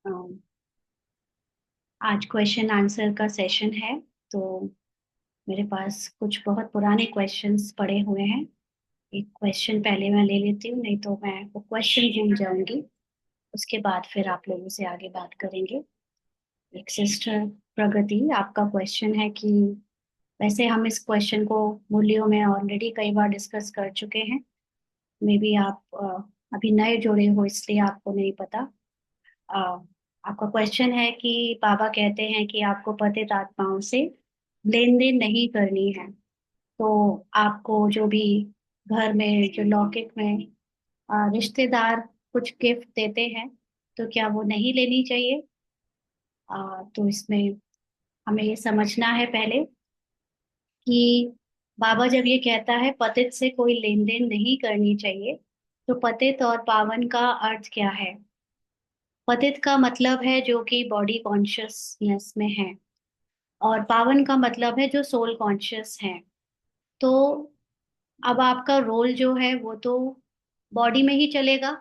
अम, आज question answer का session है। तो मेरे पास कुछ बहुत पुराने क्वेश्चंस पड़े हुए हैं। एक क्वेश्चन पहले मैं ले लेती हूँ, नहीं तो मैं वो क्वेश्चन भूल जाऊंगी। उसके बाद फिर आप लोगों से आगे बात करेंगे। एक सिस्टर प्रगति, आपका क्वेश्चन है कि वैसे हम इस क्वेश्चन को मूल्यों में ऑलरेडी कई बार डिस्कस कर चुके हैं। मे बी आप अभी नए जुड़े हो इसलिए आपको नहीं पता। अ, आपका क्वेश्चन है कि बाबा कहते हैं कि आपको पतित आत्माओं से लेन देन नहीं करनी है। तो आपको जो भी घर में जो लौकिक में रिश्तेदार कुछ गिफ्ट देते हैं, तो क्या वो नहीं लेनी चाहिए? तो इसमें हमें ये समझना है पहले कि बाबा जब ये कहता है पतित से कोई लेन देन नहीं करनी चाहिए, तो पतित और पावन का अर्थ क्या है? पतित का मतलब है जो कि बॉडी कॉन्शियसनेस में है, और पावन का मतलब है जो सोल कॉन्शियस है। तो अब आपका रोल जो है वो तो बॉडी में ही चलेगा।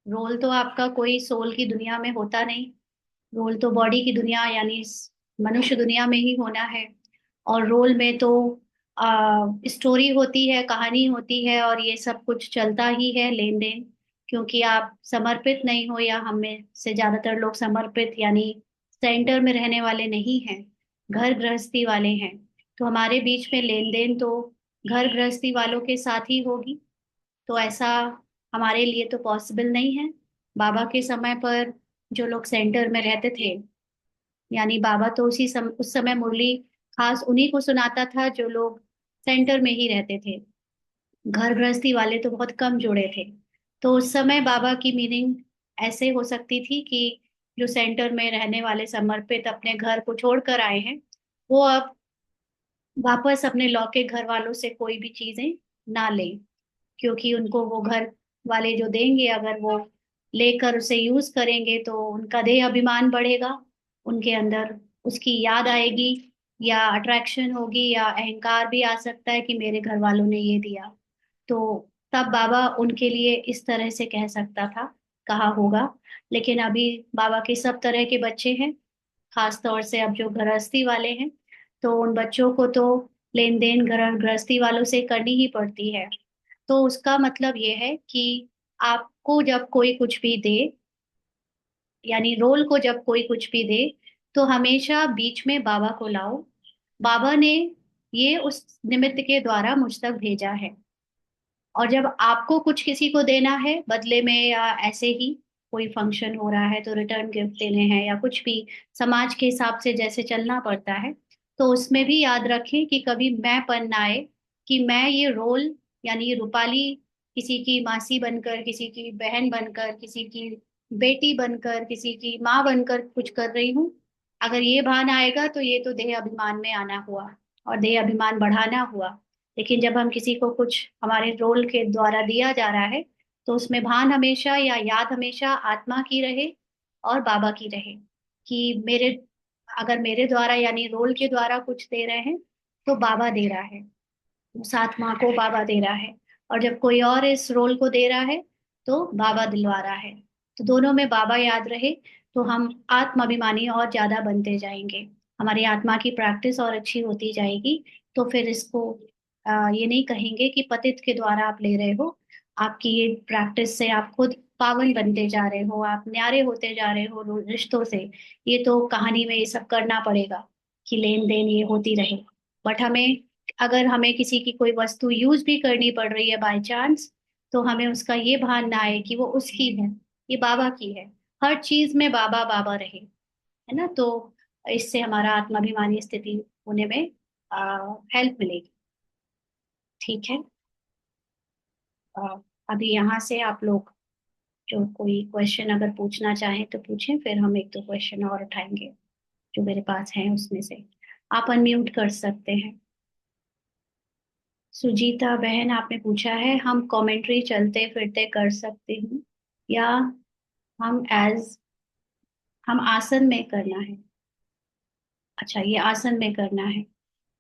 रोल तो आपका कोई सोल की दुनिया में होता नहीं। रोल तो बॉडी की दुनिया यानी मनुष्य दुनिया में ही होना है। और रोल में तो स्टोरी होती है, कहानी होती है, और ये सब कुछ चलता ही है, लेन देन। क्योंकि आप समर्पित नहीं हो, या हम में से ज्यादातर लोग समर्पित यानी सेंटर में रहने वाले नहीं हैं, घर गृहस्थी वाले हैं। तो हमारे बीच में लेन देन तो घर गृहस्थी वालों के साथ ही होगी। तो ऐसा हमारे लिए तो पॉसिबल नहीं है। बाबा के समय पर जो लोग सेंटर में रहते थे, यानी बाबा तो उस समय मुरली खास उन्हीं को सुनाता था जो लोग सेंटर में ही रहते थे। घर गृहस्थी वाले तो बहुत कम जुड़े थे। तो उस समय बाबा की मीनिंग ऐसे हो सकती थी कि जो सेंटर में रहने वाले समर्पित अपने घर को छोड़कर आए हैं, वो अब वापस अपने लौकिक घर वालों से कोई भी चीजें ना लें। क्योंकि उनको वो घर वाले जो देंगे, अगर वो लेकर उसे यूज करेंगे तो उनका देह अभिमान बढ़ेगा, उनके अंदर उसकी याद आएगी, या अट्रैक्शन होगी, या अहंकार भी आ सकता है कि मेरे घर वालों ने ये दिया। तो तब बाबा उनके लिए इस तरह से कह सकता था, कहा होगा। लेकिन अभी बाबा के सब तरह के बच्चे हैं, खास तौर से अब जो गृहस्थी वाले हैं, तो उन बच्चों को तो लेन देन घर गृहस्थी वालों से करनी ही पड़ती है। तो उसका मतलब ये है कि आपको जब कोई कुछ भी दे, यानी रोल को जब कोई कुछ भी दे, तो हमेशा बीच में बाबा को लाओ। बाबा ने ये उस निमित्त के द्वारा मुझ तक भेजा है। और जब आपको कुछ किसी को देना है बदले में, या ऐसे ही कोई फंक्शन हो रहा है तो रिटर्न गिफ्ट देने हैं, या कुछ भी समाज के हिसाब से जैसे चलना पड़ता है, तो उसमें भी याद रखें कि कभी मैंपन ना आए कि मैं ये रोल यानी रूपाली किसी की मासी बनकर, किसी की बहन बनकर, किसी की बेटी बनकर, किसी की माँ बनकर कुछ कर रही हूँ। अगर ये भान आएगा तो ये तो देह अभिमान में आना हुआ, और देह अभिमान बढ़ाना हुआ। लेकिन जब हम किसी को कुछ हमारे रोल के द्वारा दिया जा रहा है, तो उसमें भान हमेशा या याद हमेशा आत्मा की रहे और बाबा की रहे कि मेरे, अगर मेरे द्वारा यानी रोल के द्वारा कुछ दे रहे हैं तो बाबा दे रहा है, उस आत्मा को बाबा दे रहा है। और जब कोई और इस रोल को दे रहा है तो बाबा दिलवा रहा है। तो दोनों में बाबा याद रहे तो हम आत्माभिमानी और ज्यादा बनते जाएंगे, हमारी आत्मा की प्रैक्टिस और अच्छी होती जाएगी। तो फिर इसको ये नहीं कहेंगे कि पतित के द्वारा आप ले रहे हो। आपकी ये प्रैक्टिस से आप खुद पावन बनते जा रहे हो, आप न्यारे होते जा रहे हो रिश्तों से। ये तो कहानी में ये सब करना पड़ेगा कि लेन देन ये होती रहे। बट हमें, अगर हमें किसी की कोई वस्तु यूज भी करनी पड़ रही है बाय चांस, तो हमें उसका ये भान ना आए कि वो उसकी है, ये बाबा की है। हर चीज में बाबा बाबा रहे, है ना। तो इससे हमारा आत्माभिमानी स्थिति होने में हेल्प मिलेगी। ठीक है। अ, अभी यहाँ से आप लोग जो कोई क्वेश्चन अगर पूछना चाहें तो पूछें, फिर हम एक दो क्वेश्चन और उठाएंगे जो मेरे पास हैं उसमें से। आप अनम्यूट कर सकते हैं। सुजीता बहन, आपने पूछा है हम कमेंट्री चलते फिरते कर सकते हैं, या हम एज हम आसन में करना है? अच्छा, ये आसन में करना है।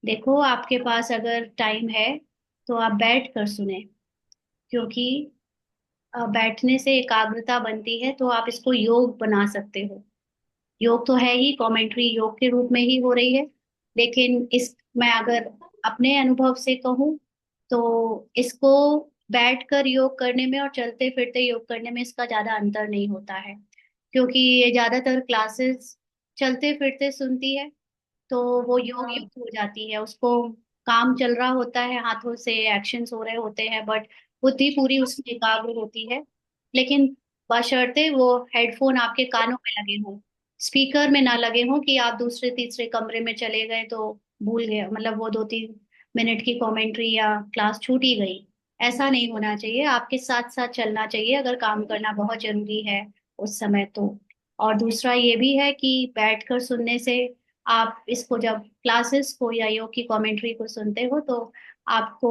देखो, आपके पास अगर टाइम है तो आप बैठ कर सुने। क्योंकि बैठने से एकाग्रता बनती है, तो आप इसको योग बना सकते हो। योग तो है ही, कमेंट्री योग के रूप में ही हो रही है। लेकिन इस मैं अगर अपने अनुभव से कहूँ तो इसको बैठकर योग करने में और चलते फिरते योग करने में इसका ज्यादा अंतर नहीं होता है, क्योंकि ये ज्यादातर क्लासेस चलते फिरते सुनती है, तो वो योग युक्त हो जाती है। उसको काम चल रहा होता है, हाथों से एक्शंस हो रहे होते हैं, बट बुद्धि पूरी उसमें एकाग्र होती है। लेकिन बशर्ते वो हेडफोन आपके कानों में लगे हों, स्पीकर में ना लगे हों कि आप दूसरे तीसरे कमरे में चले गए तो भूल गए, मतलब वो 2-3 मिनट की कमेंट्री या क्लास छूट ही गई। ऐसा नहीं होना चाहिए, आपके साथ साथ चलना चाहिए अगर काम करना बहुत जरूरी है उस समय तो। और दूसरा ये भी है कि बैठकर सुनने से आप इसको जब क्लासेस को या योग की कमेंट्री को सुनते हो तो आपको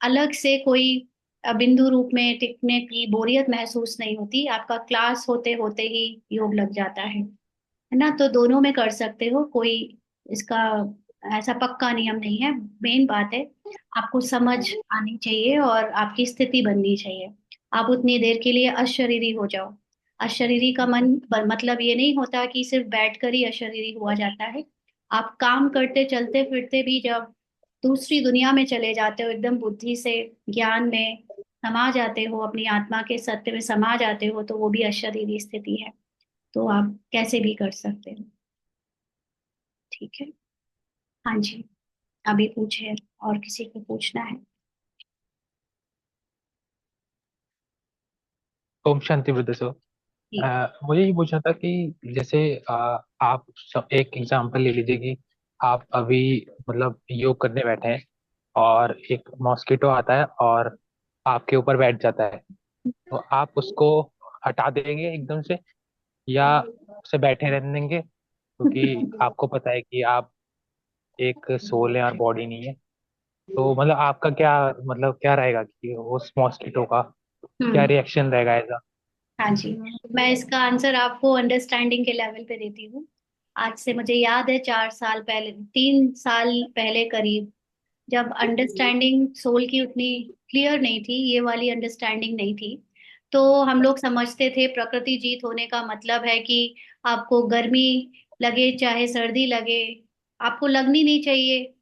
अलग से कोई बिंदु रूप में टिकने की बोरियत महसूस नहीं होती, आपका क्लास होते होते ही योग लग जाता है ना। तो दोनों में कर सकते हो, कोई इसका ऐसा पक्का नियम नहीं है। मेन बात है आपको समझ आनी चाहिए और आपकी स्थिति बननी चाहिए। आप उतनी देर के लिए अशरीरी हो जाओ। अशरीरी का मतलब ये नहीं होता कि सिर्फ बैठकर ही अशरीरी हुआ जाता है। आप काम करते चलते फिरते भी जब दूसरी दुनिया में चले जाते हो, एकदम बुद्धि से ज्ञान में समा जाते हो, अपनी आत्मा के सत्य में समा जाते हो, तो वो भी अशरीरी स्थिति है। तो आप कैसे भी कर सकते हो। ठीक है। हाँ जी, अभी पूछे और किसी को पूछना है। ओम शांति वृद्धसो। जी। मुझे ये पूछना था कि जैसे आप एक एग्जांपल ले लीजिए कि आप अभी मतलब योग करने बैठे हैं और एक मॉस्किटो आता है और आपके ऊपर बैठ जाता है, तो आप उसको हटा देंगे एकदम से या उसे बैठे रहने देंगे, क्योंकि आपको पता है कि आप एक सोल है और बॉडी नहीं है। तो मतलब आपका क्या मतलब क्या रहेगा कि उस मॉस्किटो का क्या हम्म। रिएक्शन रहेगा ऐसा। हाँ जी, मैं इसका आंसर आपको अंडरस्टैंडिंग के लेवल पे देती हूँ। आज से मुझे याद है 4 साल पहले, 3 साल पहले करीब, जब अंडरस्टैंडिंग सोल की उतनी क्लियर नहीं थी, ये वाली अंडरस्टैंडिंग नहीं थी, तो हम लोग समझते थे प्रकृति जीत होने का मतलब है कि आपको गर्मी लगे चाहे सर्दी लगे, आपको लगनी नहीं चाहिए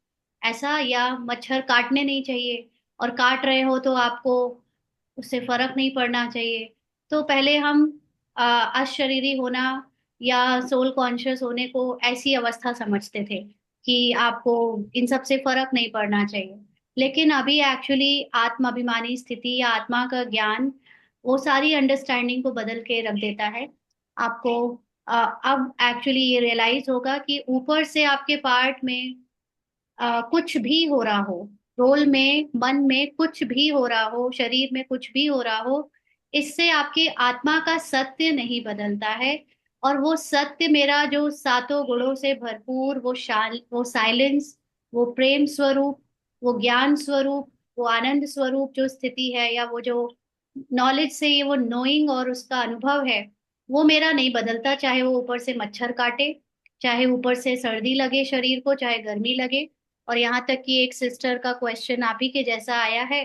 ऐसा, या मच्छर काटने नहीं चाहिए, और काट रहे हो तो आपको उससे फर्क नहीं पड़ना चाहिए। तो पहले हम अशरीरी होना या सोल कॉन्शियस होने को ऐसी अवस्था समझते थे कि आपको इन सब से फर्क नहीं पड़ना चाहिए। लेकिन अभी एक्चुअली आत्माभिमानी स्थिति या आत्मा का ज्ञान वो सारी अंडरस्टैंडिंग को बदल के रख देता है आपको। अब एक्चुअली ये रियलाइज होगा कि ऊपर से आपके पार्ट में कुछ भी हो रहा हो, रोल में, मन में कुछ भी हो रहा हो, शरीर में कुछ भी हो रहा हो, इससे आपके आत्मा का सत्य नहीं बदलता है। और वो सत्य मेरा जो सातों गुणों से भरपूर वो शाल, वो साइलेंस, वो प्रेम स्वरूप, वो ज्ञान स्वरूप, वो आनंद स्वरूप जो स्थिति है, या वो जो नॉलेज से ये वो नोइंग और उसका अनुभव है, वो मेरा नहीं बदलता, चाहे वो ऊपर से मच्छर काटे, चाहे ऊपर से सर्दी लगे शरीर को, चाहे गर्मी लगे। और यहाँ तक कि एक सिस्टर का क्वेश्चन आप ही के जैसा आया है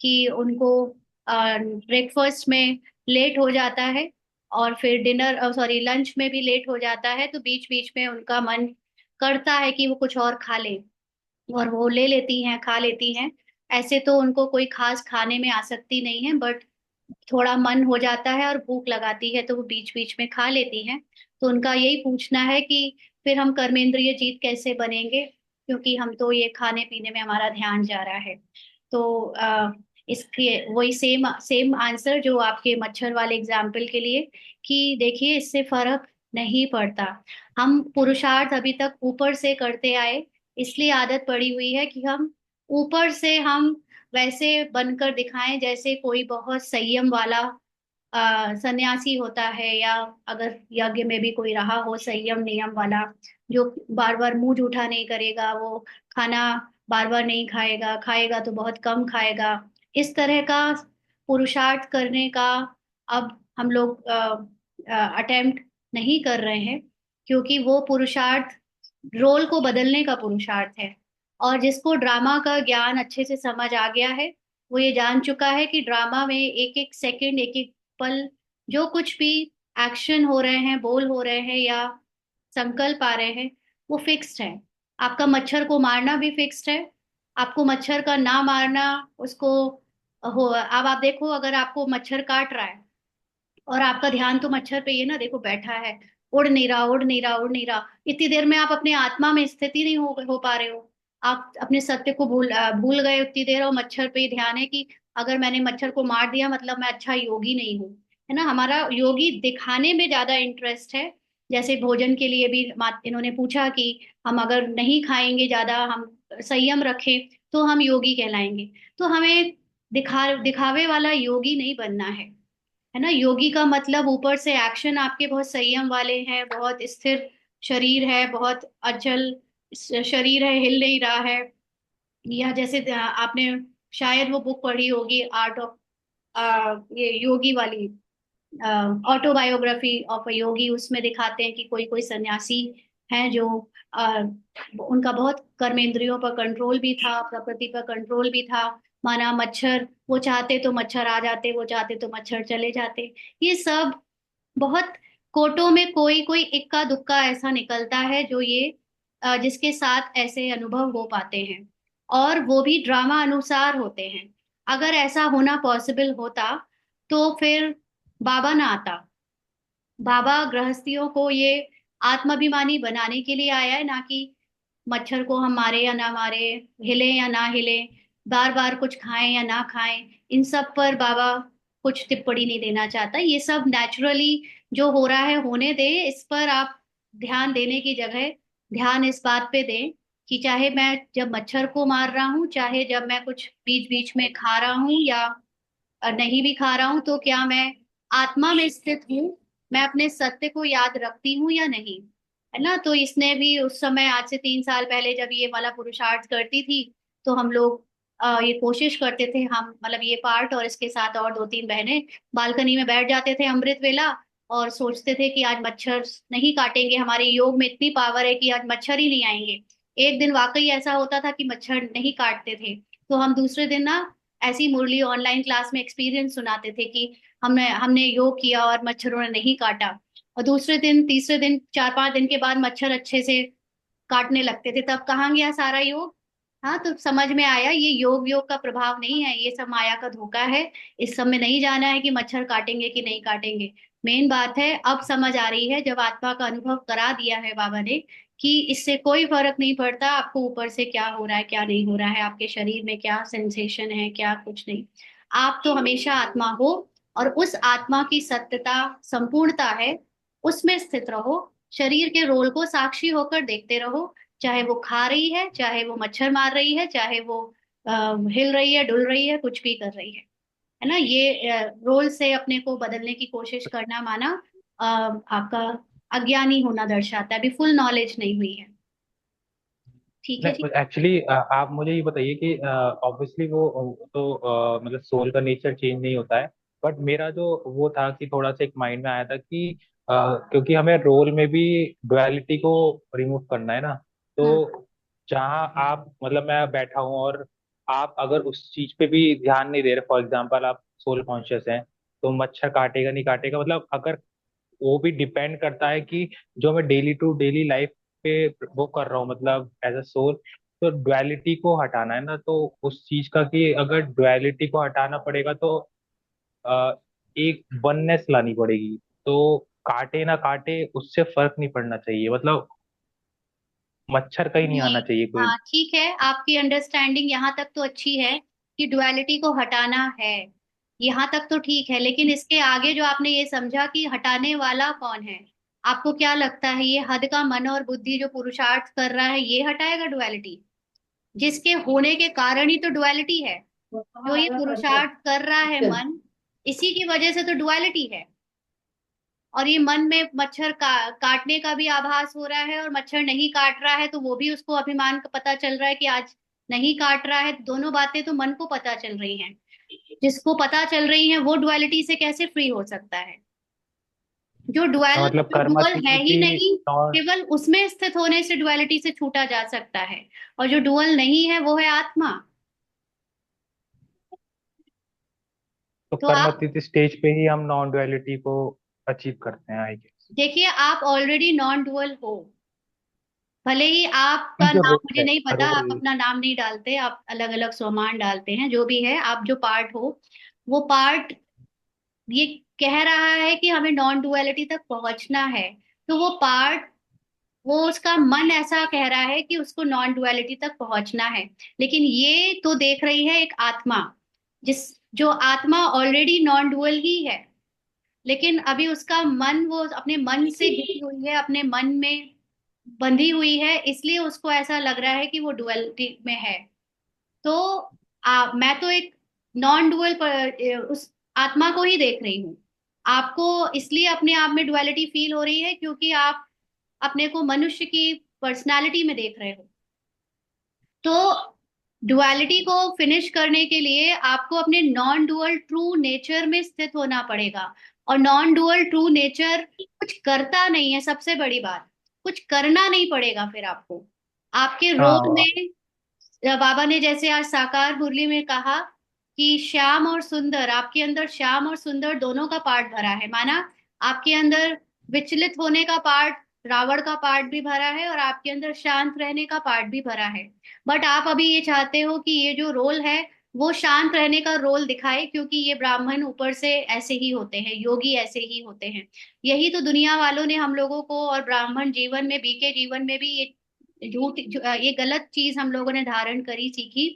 कि उनको ब्रेकफास्ट में लेट हो जाता है और फिर डिनर, सॉरी, लंच में भी लेट हो जाता है, तो बीच बीच में उनका मन करता है कि वो कुछ और खा ले, और वो ले लेती हैं, खा लेती हैं। ऐसे तो उनको कोई खास खाने में आसक्ति नहीं है, बट थोड़ा मन हो जाता है और भूख लगाती है तो वो बीच बीच में खा लेती हैं। तो उनका यही पूछना है कि फिर हम कर्मेंद्रिय जीत कैसे बनेंगे, क्योंकि हम तो ये खाने पीने में हमारा ध्यान जा रहा है। तो इसके वही सेम सेम आंसर जो आपके मच्छर वाले एग्जाम्पल के लिए, कि देखिए इससे फर्क नहीं पड़ता। हम पुरुषार्थ अभी तक ऊपर से करते आए, इसलिए आदत पड़ी हुई है कि हम ऊपर से हम वैसे बनकर दिखाएं जैसे कोई बहुत संयम वाला सन्यासी होता है, या अगर यज्ञ में भी कोई रहा हो संयम नियम वाला, जो बार बार मुंह जूठा नहीं करेगा, वो खाना बार बार नहीं खाएगा, खाएगा तो बहुत कम खाएगा, इस तरह का पुरुषार्थ करने का अब हम लोग अटेम्प्ट नहीं कर रहे हैं, क्योंकि वो पुरुषार्थ रोल को बदलने का पुरुषार्थ है। और जिसको ड्रामा का ज्ञान अच्छे से समझ आ गया है, वो ये जान चुका है कि ड्रामा में एक एक सेकंड, एक एक पल, जो कुछ भी एक्शन हो रहे हैं, बोल हो रहे हैं या संकल्प आ रहे हैं, वो फिक्स्ड है। आपका मच्छर को मारना भी फिक्स्ड है। आपको मच्छर का ना मारना, उसको हो, अब आप देखो, अगर आपको मच्छर काट रहा है और आपका ध्यान तो मच्छर पे ही है ना, देखो बैठा है, उड़ नहीं रहा, उड़ नहीं रहा, उड़ नहीं रहा, इतनी देर में आप अपने आत्मा में स्थिति नहीं हो पा रहे हो। आप अपने सत्य को भूल गए उतनी देर, और मच्छर पे ही ध्यान है कि अगर मैंने मच्छर को मार दिया मतलब मैं अच्छा योगी नहीं हूँ। है ना, हमारा योगी दिखाने में ज्यादा इंटरेस्ट है। जैसे भोजन के लिए भी इन्होंने पूछा कि हम अगर नहीं खाएंगे ज्यादा, हम संयम रखें तो हम योगी कहलाएंगे। तो हमें दिखावे वाला योगी नहीं बनना है ना। योगी का मतलब ऊपर से एक्शन आपके बहुत संयम वाले हैं, बहुत स्थिर शरीर है, बहुत अचल शरीर है, हिल नहीं रहा है। या जैसे आपने शायद वो बुक पढ़ी होगी, आर्ट ऑफ, ये योगी वाली, ऑटोबायोग्राफी ऑफ अ योगी, उसमें दिखाते हैं कि कोई कोई सन्यासी हैं जो अ, उनका बहुत कर्मेंद्रियों पर कंट्रोल भी था, प्रकृति पर कंट्रोल भी था। माना मच्छर, वो चाहते तो मच्छर आ जाते, वो चाहते तो मच्छर चले जाते। ये सब बहुत कोटों में कोई कोई इक्का दुक्का ऐसा निकलता है जो ये जिसके साथ ऐसे अनुभव हो पाते हैं, और वो भी ड्रामा अनुसार होते हैं। अगर ऐसा होना पॉसिबल होता तो फिर बाबा ना आता। बाबा गृहस्थियों को ये आत्माभिमानी बनाने के लिए आया है, ना कि मच्छर को हम मारे या ना मारे, हिले या ना हिले, बार बार कुछ खाएं या ना खाएं, इन सब पर बाबा कुछ टिप्पणी नहीं देना चाहता। ये सब नेचुरली जो हो रहा है होने दे, इस पर आप ध्यान देने की जगह ध्यान इस बात पे दें कि चाहे मैं जब मच्छर को मार रहा हूँ, चाहे जब मैं कुछ बीच बीच में खा रहा हूँ या नहीं भी खा रहा हूं, तो क्या मैं आत्मा में स्थित हूँ, मैं अपने सत्य को याद रखती हूँ या नहीं। है ना। तो इसने भी उस समय, आज से 3 साल पहले जब ये वाला पुरुषार्थ करती थी, तो हम लोग ये कोशिश करते थे, हम मतलब ये पार्ट और इसके साथ और 2-3 बहनें बालकनी में बैठ जाते थे अमृत वेला, और सोचते थे कि आज मच्छर नहीं काटेंगे, हमारे योग में इतनी पावर है कि आज मच्छर ही नहीं आएंगे। एक दिन वाकई ऐसा होता था कि मच्छर नहीं काटते थे, तो हम दूसरे दिन ना ऐसी मुरली ऑनलाइन क्लास में एक्सपीरियंस सुनाते थे कि हमने हमने योग किया और मच्छरों ने नहीं काटा। और दूसरे दिन, तीसरे दिन, 4-5 दिन के बाद मच्छर अच्छे से काटने लगते थे, तब कहाँ गया सारा योग। हाँ, तो समझ में आया ये योग योग का प्रभाव नहीं है, ये सब माया का धोखा है। इस सब में नहीं जाना है कि मच्छर काटेंगे कि नहीं काटेंगे। मेन बात है, अब समझ आ रही है जब आत्मा का अनुभव करा दिया है बाबा ने, कि इससे कोई फर्क नहीं पड़ता आपको ऊपर से क्या हो रहा है क्या नहीं हो रहा है, आपके शरीर में क्या सेंसेशन है क्या कुछ नहीं। आप तो हमेशा आत्मा हो, और उस आत्मा की सत्यता, संपूर्णता है, उसमें स्थित रहो। शरीर के रोल को साक्षी होकर देखते रहो, चाहे वो खा रही है, चाहे वो मच्छर मार रही है, चाहे वो हिल रही है, डुल रही है, कुछ भी कर रही है ना। ये रोल से अपने को बदलने की कोशिश करना माना आपका अज्ञानी होना दर्शाता है, अभी फुल नॉलेज नहीं हुई है। ठीक है जी। नहीं, एक्चुअली आप मुझे ये बताइए कि ऑब्वियसली वो तो मतलब सोल का नेचर चेंज नहीं होता है। बट मेरा जो वो था कि थोड़ा सा एक माइंड में आया था कि क्योंकि हमें रोल में भी डुअलिटी को रिमूव करना है ना। हम्म। तो जहाँ आप मतलब मैं बैठा हूँ और आप अगर उस चीज पे भी ध्यान नहीं दे रहे, फॉर एग्जाम्पल आप सोल कॉन्शियस हैं, तो मच्छर काटेगा नहीं काटेगा, मतलब अगर वो भी डिपेंड करता है कि जो मैं डेली टू डेली लाइफ पे वो कर रहा हूँ, मतलब एज अ सोल। तो डुअलिटी को हटाना है ना, तो उस चीज का कि अगर डुअलिटी को हटाना पड़ेगा तो एक वननेस लानी पड़ेगी। तो काटे ना काटे उससे फर्क नहीं पड़ना चाहिए, मतलब मच्छर का ही नहीं नहीं, आना चाहिए कोई। हाँ ठीक है, आपकी अंडरस्टैंडिंग यहाँ तक तो अच्छी है कि डुअलिटी को हटाना है, यहाँ तक तो ठीक है। लेकिन इसके आगे जो आपने ये समझा कि हटाने वाला कौन है, आपको क्या लगता है ये हद का मन और बुद्धि जो पुरुषार्थ कर रहा है ये हटाएगा डुअलिटी? जिसके होने के कारण ही तो डुअलिटी है। जो ये पुरुषार्थ कर रहा है मन, इसी की वजह से तो डुअलिटी है। और ये मन में मच्छर काटने का भी आभास हो रहा है, और मच्छर नहीं काट रहा है तो वो भी उसको अभिमान का पता चल रहा है कि आज नहीं काट रहा है। दोनों बातें तो मन को पता चल रही हैं। जिसको पता चल रही हैं वो डुअलिटी से कैसे फ्री हो सकता है? मतलब जो डुअल है ही कर्मातीति नहीं, और केवल उसमें स्थित होने से डुअलिटी से छूटा जा सकता है। और जो डुअल नहीं है वो है आत्मा। तो तो कर्म आप अतीत स्टेज पे ही हम नॉन डुअलिटी को अचीव करते हैं, आई गेस। देखिए, आप ऑलरेडी नॉन डुअल हो। भले ही आपका जो नाम रोल मुझे है, नहीं पता, आप रोल। अपना नाम नहीं डालते, आप अलग अलग स्वमान डालते हैं, जो भी है, आप जो पार्ट हो, वो पार्ट ये कह रहा है कि हमें नॉन डुअलिटी तक पहुंचना है। तो वो पार्ट, वो उसका मन ऐसा कह रहा है कि उसको नॉन डुअलिटी तक पहुंचना है। लेकिन ये तो देख रही है एक आत्मा, जिस जो आत्मा ऑलरेडी नॉन डुअल ही है। लेकिन अभी उसका मन, वो अपने मन से घिरी हुई है, अपने मन में बंधी हुई है, इसलिए उसको ऐसा लग रहा है कि वो डुअलिटी में है। तो मैं तो एक नॉन डुअल पर उस आत्मा को ही देख रही हूँ। आपको इसलिए अपने आप में डुअलिटी फील हो रही है क्योंकि आप अपने को मनुष्य की पर्सनालिटी में देख रहे हो। तो डुअलिटी को फिनिश करने के लिए आपको अपने नॉन डुअल ट्रू नेचर में स्थित होना पड़ेगा। और नॉन डुअल ट्रू नेचर कुछ करता नहीं है, सबसे बड़ी बात, कुछ करना नहीं पड़ेगा फिर आपको। आपके रोल हाँ। में बाबा ने जैसे आज साकार मुरली में कहा कि श्याम और सुंदर, आपके अंदर श्याम और सुंदर दोनों का पार्ट भरा है। माना आपके अंदर विचलित होने का पार्ट, रावण का पार्ट भी भरा है, और आपके अंदर शांत रहने का पार्ट भी भरा है। बट आप अभी ये चाहते हो कि ये जो रोल है वो शांत रहने का रोल दिखाए, क्योंकि ये ब्राह्मण ऊपर से ऐसे ही होते हैं, योगी ऐसे ही होते हैं। यही तो दुनिया वालों ने हम लोगों को, और ब्राह्मण जीवन में, बीके जीवन में भी ये गलत चीज हम लोगों ने धारण करी, सीखी,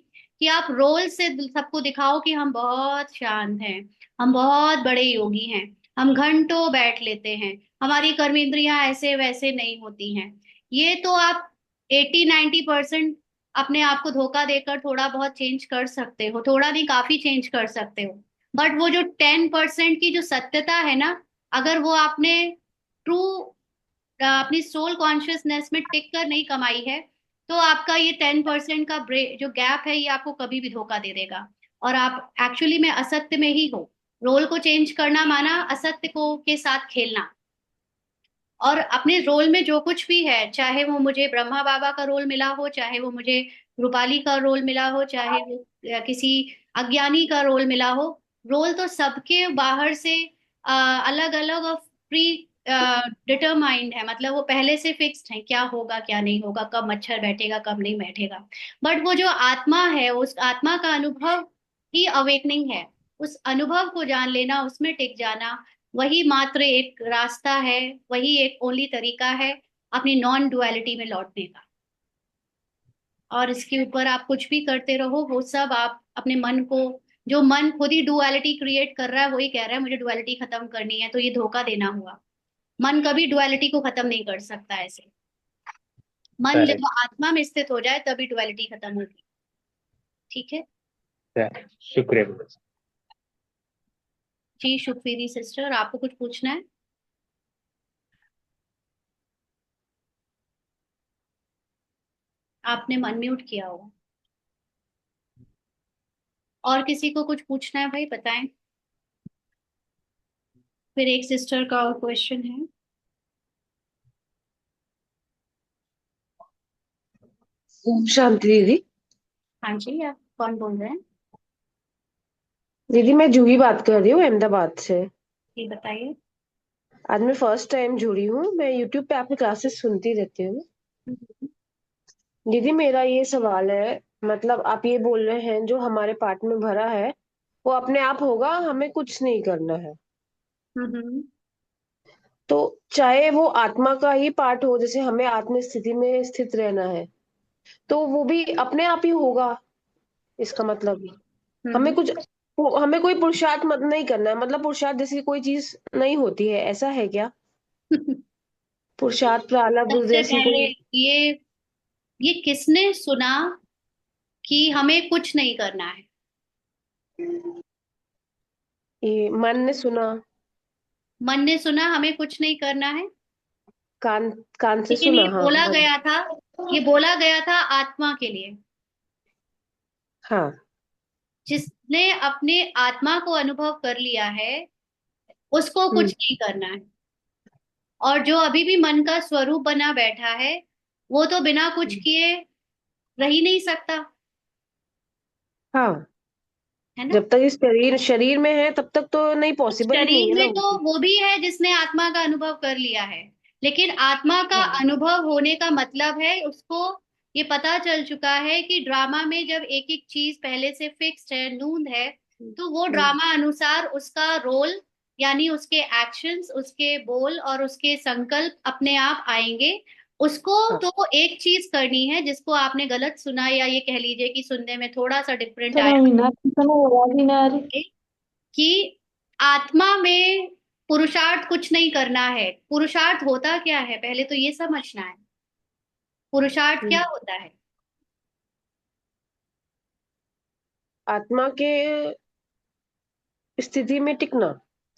कि आप रोल से सबको दिखाओ कि हम बहुत शांत हैं, हम बहुत बड़े योगी हैं, हम घंटों बैठ लेते हैं, हमारी कर्मेंद्रियां ऐसे वैसे नहीं होती हैं। ये तो आप 80-90% अपने आप को धोखा देकर थोड़ा बहुत चेंज कर सकते हो, थोड़ा नहीं काफी चेंज कर सकते हो। बट वो जो 10% की जो सत्यता है ना, अगर वो आपने ट्रू अपनी सोल कॉन्शियसनेस में टिक कर नहीं कमाई है, तो आपका ये 10% का जो गैप है, ये आपको कभी भी धोखा दे देगा। और आप एक्चुअली में असत्य में ही हो। रोल को चेंज करना माना असत्य को के साथ खेलना। और अपने रोल में जो कुछ भी है, चाहे वो मुझे ब्रह्मा बाबा का रोल मिला हो, चाहे वो मुझे रूपाली का रोल मिला हो, चाहे वो किसी अज्ञानी का रोल मिला हो, रोल तो सबके बाहर से अलग अलग और प्री डिटरमाइंड है। मतलब वो पहले से फिक्स्ड है, क्या होगा क्या नहीं होगा, कब मच्छर बैठेगा कब नहीं बैठेगा। बट वो जो आत्मा है, उस आत्मा का अनुभव ही अवेकनिंग है। उस अनुभव को जान लेना, उसमें टिक जाना, वही मात्र एक रास्ता है, वही एक ओनली तरीका है अपनी नॉन डुअलिटी में लौटने का। और इसके ऊपर आप कुछ भी करते रहो, वो सब आप अपने मन को, जो मन खुद ही डुअलिटी क्रिएट कर रहा है, वही कह रहा है मुझे डुअलिटी खत्म करनी है, तो ये धोखा देना हुआ। मन कभी डुअलिटी को खत्म नहीं कर सकता ऐसे। मन जब करेक्ट। आत्मा में स्थित हो जाए तभी डुअलिटी खत्म होगी। ठीक है। शुक्रिया। जी शुक्रिया सिस्टर, आपको कुछ पूछना है? आपने मन म्यूट किया होगा। और किसी को कुछ पूछना है भाई, बताएं। फिर एक सिस्टर का और क्वेश्चन है। ओम शांति दीदी। हाँ जी, आप कौन बोल रहे हैं? दीदी मैं जूही बात कर रही हूँ अहमदाबाद से। जी बताइए। आज मैं फर्स्ट टाइम जुड़ी हूँ। मैं यूट्यूब पे आपकी क्लासेस सुनती रहती हूँ। हम्म। दीदी मेरा ये सवाल है, मतलब आप ये बोल रहे हैं जो हमारे पार्ट में भरा है वो अपने आप होगा, हमें कुछ नहीं करना है। हम्म। तो चाहे वो आत्मा का ही पार्ट हो, जैसे हमें आत्म स्थिति में स्थित रहना है, तो वो भी अपने आप ही होगा। इसका मतलब हमें हम्म। कुछ, हमें कोई पुरुषार्थ मत नहीं करना है, मतलब पुरुषार्थ जैसी कोई चीज नहीं होती है, ऐसा है क्या? पुरुषार्थ प्रारब्ध सबसे जैसी पहले, कोई? ये ये किसने सुना कि हमें कुछ नहीं करना है? ये मन ने सुना। मन ने सुना हमें कुछ नहीं करना है। कान, कान से लेकिन ये सुना, हाँ बोला मन। गया था, ये बोला गया था आत्मा के लिए। हाँ। जिसने अपने आत्मा को अनुभव कर लिया है, उसको कुछ हम्म। नहीं करना है। और जो अभी भी मन का स्वरूप बना बैठा है, वो तो बिना कुछ किए रह ही नहीं सकता। हाँ। है ना। जब तक इस शरीर शरीर में है तब तक तो नहीं, पॉसिबल ही नहीं शरीर है ना में तो वो। वो भी है जिसने आत्मा का अनुभव कर लिया है, लेकिन आत्मा का हाँ। अनुभव होने का मतलब है उसको ये पता चल चुका है कि ड्रामा में जब एक एक चीज पहले से फिक्स्ड है, नूंद है, तो वो हम्म। ड्रामा अनुसार उसका रोल, यानी उसके एक्शंस, उसके बोल और उसके संकल्प अपने आप आएंगे। उसको हाँ। तो एक चीज करनी है जिसको आपने गलत सुना, या ये कह लीजिए कि सुनने में थोड़ा सा डिफरेंट सुनो आया, ही ना, सुनो, आवाज ही ना आ रही। कि आत्मा में पुरुषार्थ कुछ नहीं करना है। पुरुषार्थ होता क्या है पहले तो ये समझना है। पुरुषार्थ क्या हम्म। होता है? आत्मा के स्थिति में टिकना,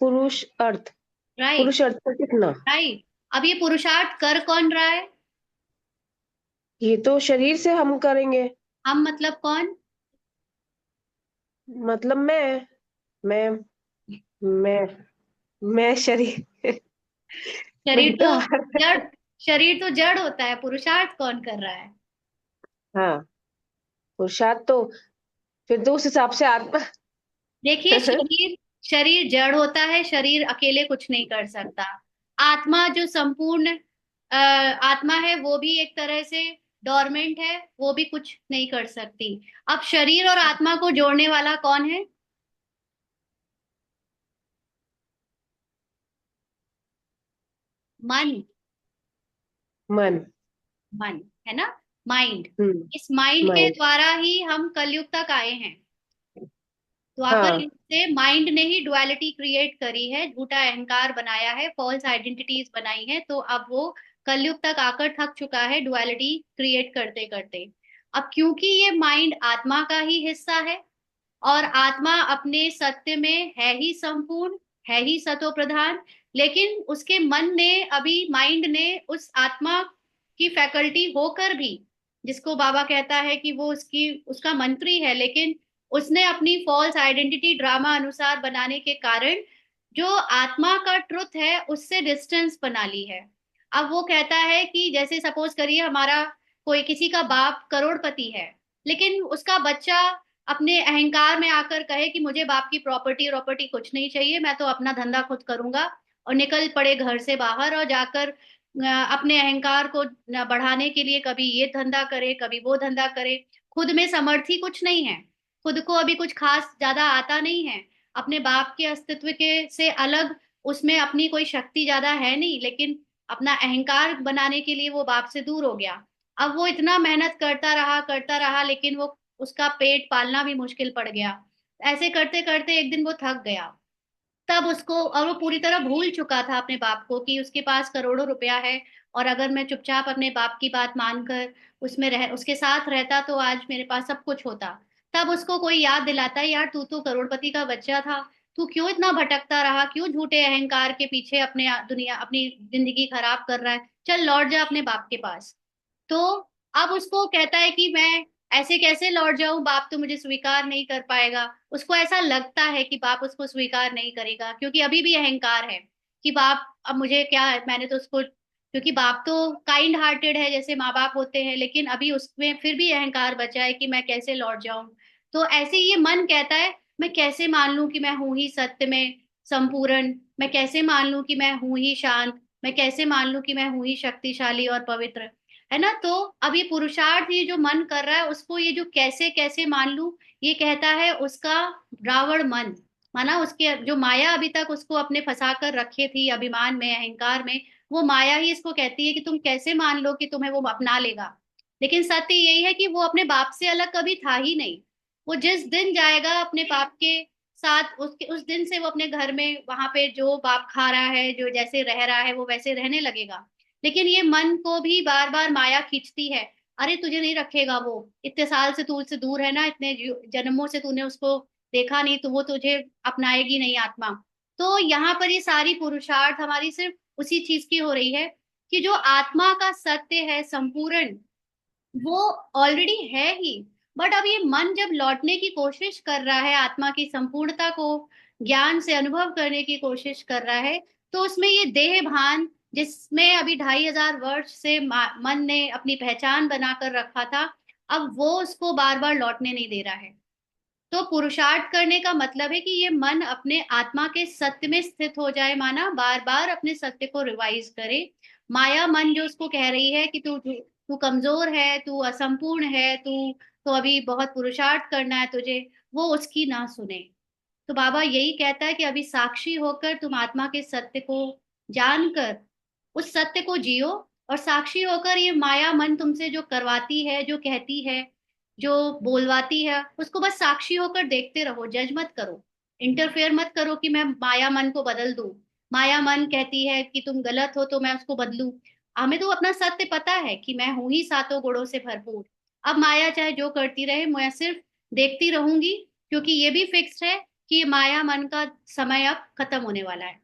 पुरुष अर्थ, राइट। पुरुष अर्थ पर टिकना। राइट। अब ये पुरुषार्थ कर कौन रहा है? ये तो शरीर से हम करेंगे। हम मतलब कौन? मतलब मैं मैं मैं शरीर। शरीर मैं तो तो जड़, शरीर तो जड़ होता है, पुरुषार्थ कौन कर रहा है? हाँ, पुरुषार्थ तो फिर तो उस हिसाब से आत्मा। देखिए, शरीर, शरीर जड़ होता है, शरीर अकेले कुछ नहीं कर सकता। आत्मा जो संपूर्ण आत्मा है वो भी एक तरह से डोरमेंट है, वो भी कुछ नहीं कर सकती। अब शरीर और आत्मा को जोड़ने वाला कौन है? मन। मन। मन, है ना, माइंड। हम्म। इस माइंड के माइंड। द्वारा ही हम कलयुग तक आए हैं। द्वापर हाँ। युग से माइंड ने ही डुअलिटी क्रिएट करी है, झूठा अहंकार बनाया है, फॉल्स आइडेंटिटीज बनाई है, तो अब वो कलयुग तक आकर थक चुका है डुअलिटी क्रिएट करते करते। अब क्योंकि ये माइंड आत्मा का ही हिस्सा है, और आत्मा अपने सत्य में है ही संपूर्ण, है ही सतो प्रधान, लेकिन उसके मन ने, अभी माइंड ने उस आत्मा की फैकल्टी होकर भी, जिसको बाबा कहता है कि वो उसकी उसका मंत्री है, लेकिन उसने अपनी फॉल्स आइडेंटिटी ड्रामा अनुसार बनाने के कारण जो आत्मा का ट्रुथ है उससे डिस्टेंस बना ली है। अब वो कहता है कि जैसे सपोज करिए हमारा कोई किसी का बाप करोड़पति है, लेकिन उसका बच्चा अपने अहंकार में आकर कहे कि मुझे बाप की प्रॉपर्टी प्रॉपर्टी कुछ नहीं चाहिए, मैं तो अपना धंधा खुद करूंगा, और निकल पड़े घर से बाहर और जाकर अपने अहंकार को बढ़ाने के लिए कभी ये धंधा करे कभी वो धंधा करे। खुद में समर्थी कुछ नहीं है, खुद को अभी कुछ खास ज्यादा आता नहीं है, अपने बाप के अस्तित्व के से अलग उसमें अपनी कोई शक्ति ज्यादा है नहीं, लेकिन अपना अहंकार बनाने के लिए वो बाप से दूर हो गया। अब वो इतना मेहनत करता रहा, लेकिन वो उसका पेट पालना भी मुश्किल पड़ गया। ऐसे करते करते एक दिन वो थक गया। तब उसको, और वो पूरी तरह भूल चुका था अपने बाप को कि उसके पास करोड़ों रुपया है, और अगर मैं चुपचाप अपने बाप की बात मानकर उसमें रह उसके साथ रहता तो आज मेरे पास सब कुछ होता। तब उसको कोई याद दिलाता है, यार तू तो करोड़पति का बच्चा था, तू क्यों इतना भटकता रहा, क्यों झूठे अहंकार के पीछे अपने दुनिया अपनी जिंदगी खराब कर रहा है, चल लौट जा अपने बाप के पास। तो अब उसको कहता है कि मैं ऐसे कैसे लौट जाऊं, बाप तो मुझे स्वीकार नहीं कर पाएगा। उसको ऐसा लगता है कि बाप उसको स्वीकार नहीं करेगा, क्योंकि अभी भी अहंकार है कि बाप अब मुझे क्या है, मैंने तो उसको, क्योंकि बाप तो काइंड हार्टेड है जैसे माँ बाप होते हैं, लेकिन अभी उसमें फिर भी अहंकार बचा है कि मैं कैसे लौट जाऊं। तो ऐसे ही ये मन कहता है, मैं कैसे मान लूं कि मैं हूं ही सत्य में संपूर्ण, मैं कैसे मान लूं कि मैं हूं ही शांत, मैं कैसे मान लूं कि मैं हूं ही शक्तिशाली और पवित्र, है ना। तो अब ये पुरुषार्थ, ये जो मन कर रहा है उसको, ये जो कैसे कैसे मान लूं, ये कहता है उसका रावण मन। माना उसके जो माया अभी तक उसको अपने फंसा कर रखे थी अभिमान में अहंकार में, वो माया ही इसको कहती है कि तुम कैसे मान लो कि तुम्हें वो अपना लेगा। लेकिन सत्य यही है कि वो अपने बाप से अलग कभी था ही नहीं। वो जिस दिन जाएगा अपने बाप के साथ, उसके उस दिन से वो अपने घर में वहां पे जो बाप खा रहा है, जो जैसे रह रहा है वो वैसे रहने लगेगा। लेकिन ये मन को भी बार बार माया खींचती है, अरे तुझे नहीं रखेगा वो, इतने साल से तू उससे दूर है ना, इतने जन्मों से तूने उसको देखा नहीं, तो वो तुझे अपनाएगी नहीं आत्मा। तो यहाँ पर ये सारी पुरुषार्थ हमारी सिर्फ उसी चीज की हो रही है कि जो आत्मा का सत्य है संपूर्ण, वो ऑलरेडी है ही। बट अब ये मन जब लौटने की कोशिश कर रहा है, आत्मा की संपूर्णता को ज्ञान से अनुभव करने की कोशिश कर रहा है, तो उसमें ये देह भान, जिसमें अभी 2500 वर्ष से मन ने अपनी पहचान बनाकर रखा था, अब वो उसको बार बार लौटने नहीं दे रहा है। तो पुरुषार्थ करने का मतलब है कि ये मन अपने आत्मा के सत्य में स्थित हो जाए, माना बार बार अपने सत्य को रिवाइज करे। माया मन जो उसको कह रही है कि तू तू तू कमजोर है, तू असंपूर्ण है, तू तो अभी बहुत पुरुषार्थ करना है तुझे, वो उसकी ना सुने। तो बाबा यही कहता है कि अभी साक्षी होकर तुम आत्मा के सत्य को जानकर उस सत्य को जियो, और साक्षी होकर ये माया मन तुमसे जो करवाती है, जो कहती है, जो बोलवाती है, उसको बस साक्षी होकर देखते रहो, जज मत करो, इंटरफेयर मत करो कि मैं माया मन को बदल दूं। माया मन कहती है कि तुम गलत हो तो मैं उसको बदलूं। हमें तो अपना सत्य पता है कि मैं हूं ही सातों गुणों से भरपूर। अब माया चाहे जो करती रहे, मैं सिर्फ देखती रहूंगी, क्योंकि ये भी फिक्स्ड है कि ये माया मन का समय अब खत्म होने वाला है।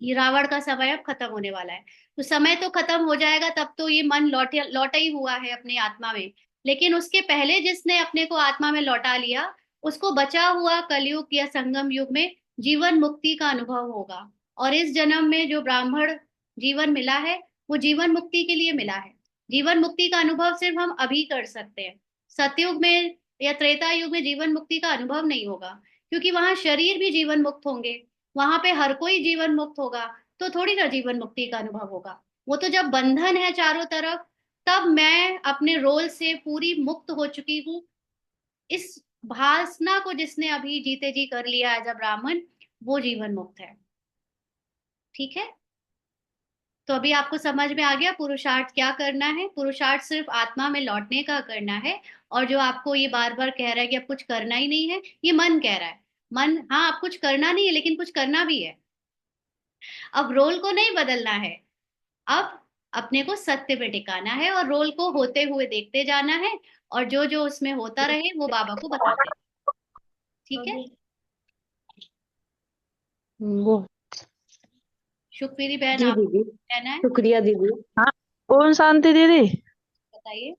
ये रावण का समय अब खत्म होने वाला है। तो समय तो खत्म हो जाएगा, तब तो ये मन लौटा ही हुआ है अपने आत्मा में। लेकिन उसके पहले जिसने अपने को आत्मा में लौटा लिया, उसको बचा हुआ कलयुग या संगम युग में जीवन मुक्ति का अनुभव होगा। और इस जन्म में जो ब्राह्मण जीवन मिला है, वो जीवन मुक्ति के लिए मिला है। जीवन मुक्ति का अनुभव सिर्फ हम अभी कर सकते हैं। सतयुग में या त्रेता युग में जीवन मुक्ति का अनुभव नहीं होगा, क्योंकि वहां शरीर भी जीवन मुक्त होंगे। वहां पे हर कोई जीवन मुक्त होगा, तो थोड़ी ना जीवन मुक्ति का अनुभव होगा। वो तो जब बंधन है चारों तरफ, तब मैं अपने रोल से पूरी मुक्त हो चुकी हूँ। इस भासना को जिसने अभी जीते जी कर लिया एज अ ब्राह्मण, वो जीवन मुक्त है। ठीक है। तो अभी आपको समझ में आ गया पुरुषार्थ क्या करना है। पुरुषार्थ सिर्फ आत्मा में लौटने का करना है। और जो आपको ये बार बार कह रहा है कि अब कुछ करना ही नहीं है, ये मन कह रहा है। मन, हाँ आप कुछ करना नहीं है, लेकिन कुछ करना भी है। अब रोल को नहीं बदलना है, अब अपने को सत्य पे टिकाना है और रोल को होते हुए देखते जाना है। और जो जो उसमें होता रहे वो बाबा को बताते हैं। ठीक है। वो सुखवीरी बहन, जी आप दीदी, कहना है, शुक्रिया दीदी। हाँ। ओम शांति दीदी। बताइए।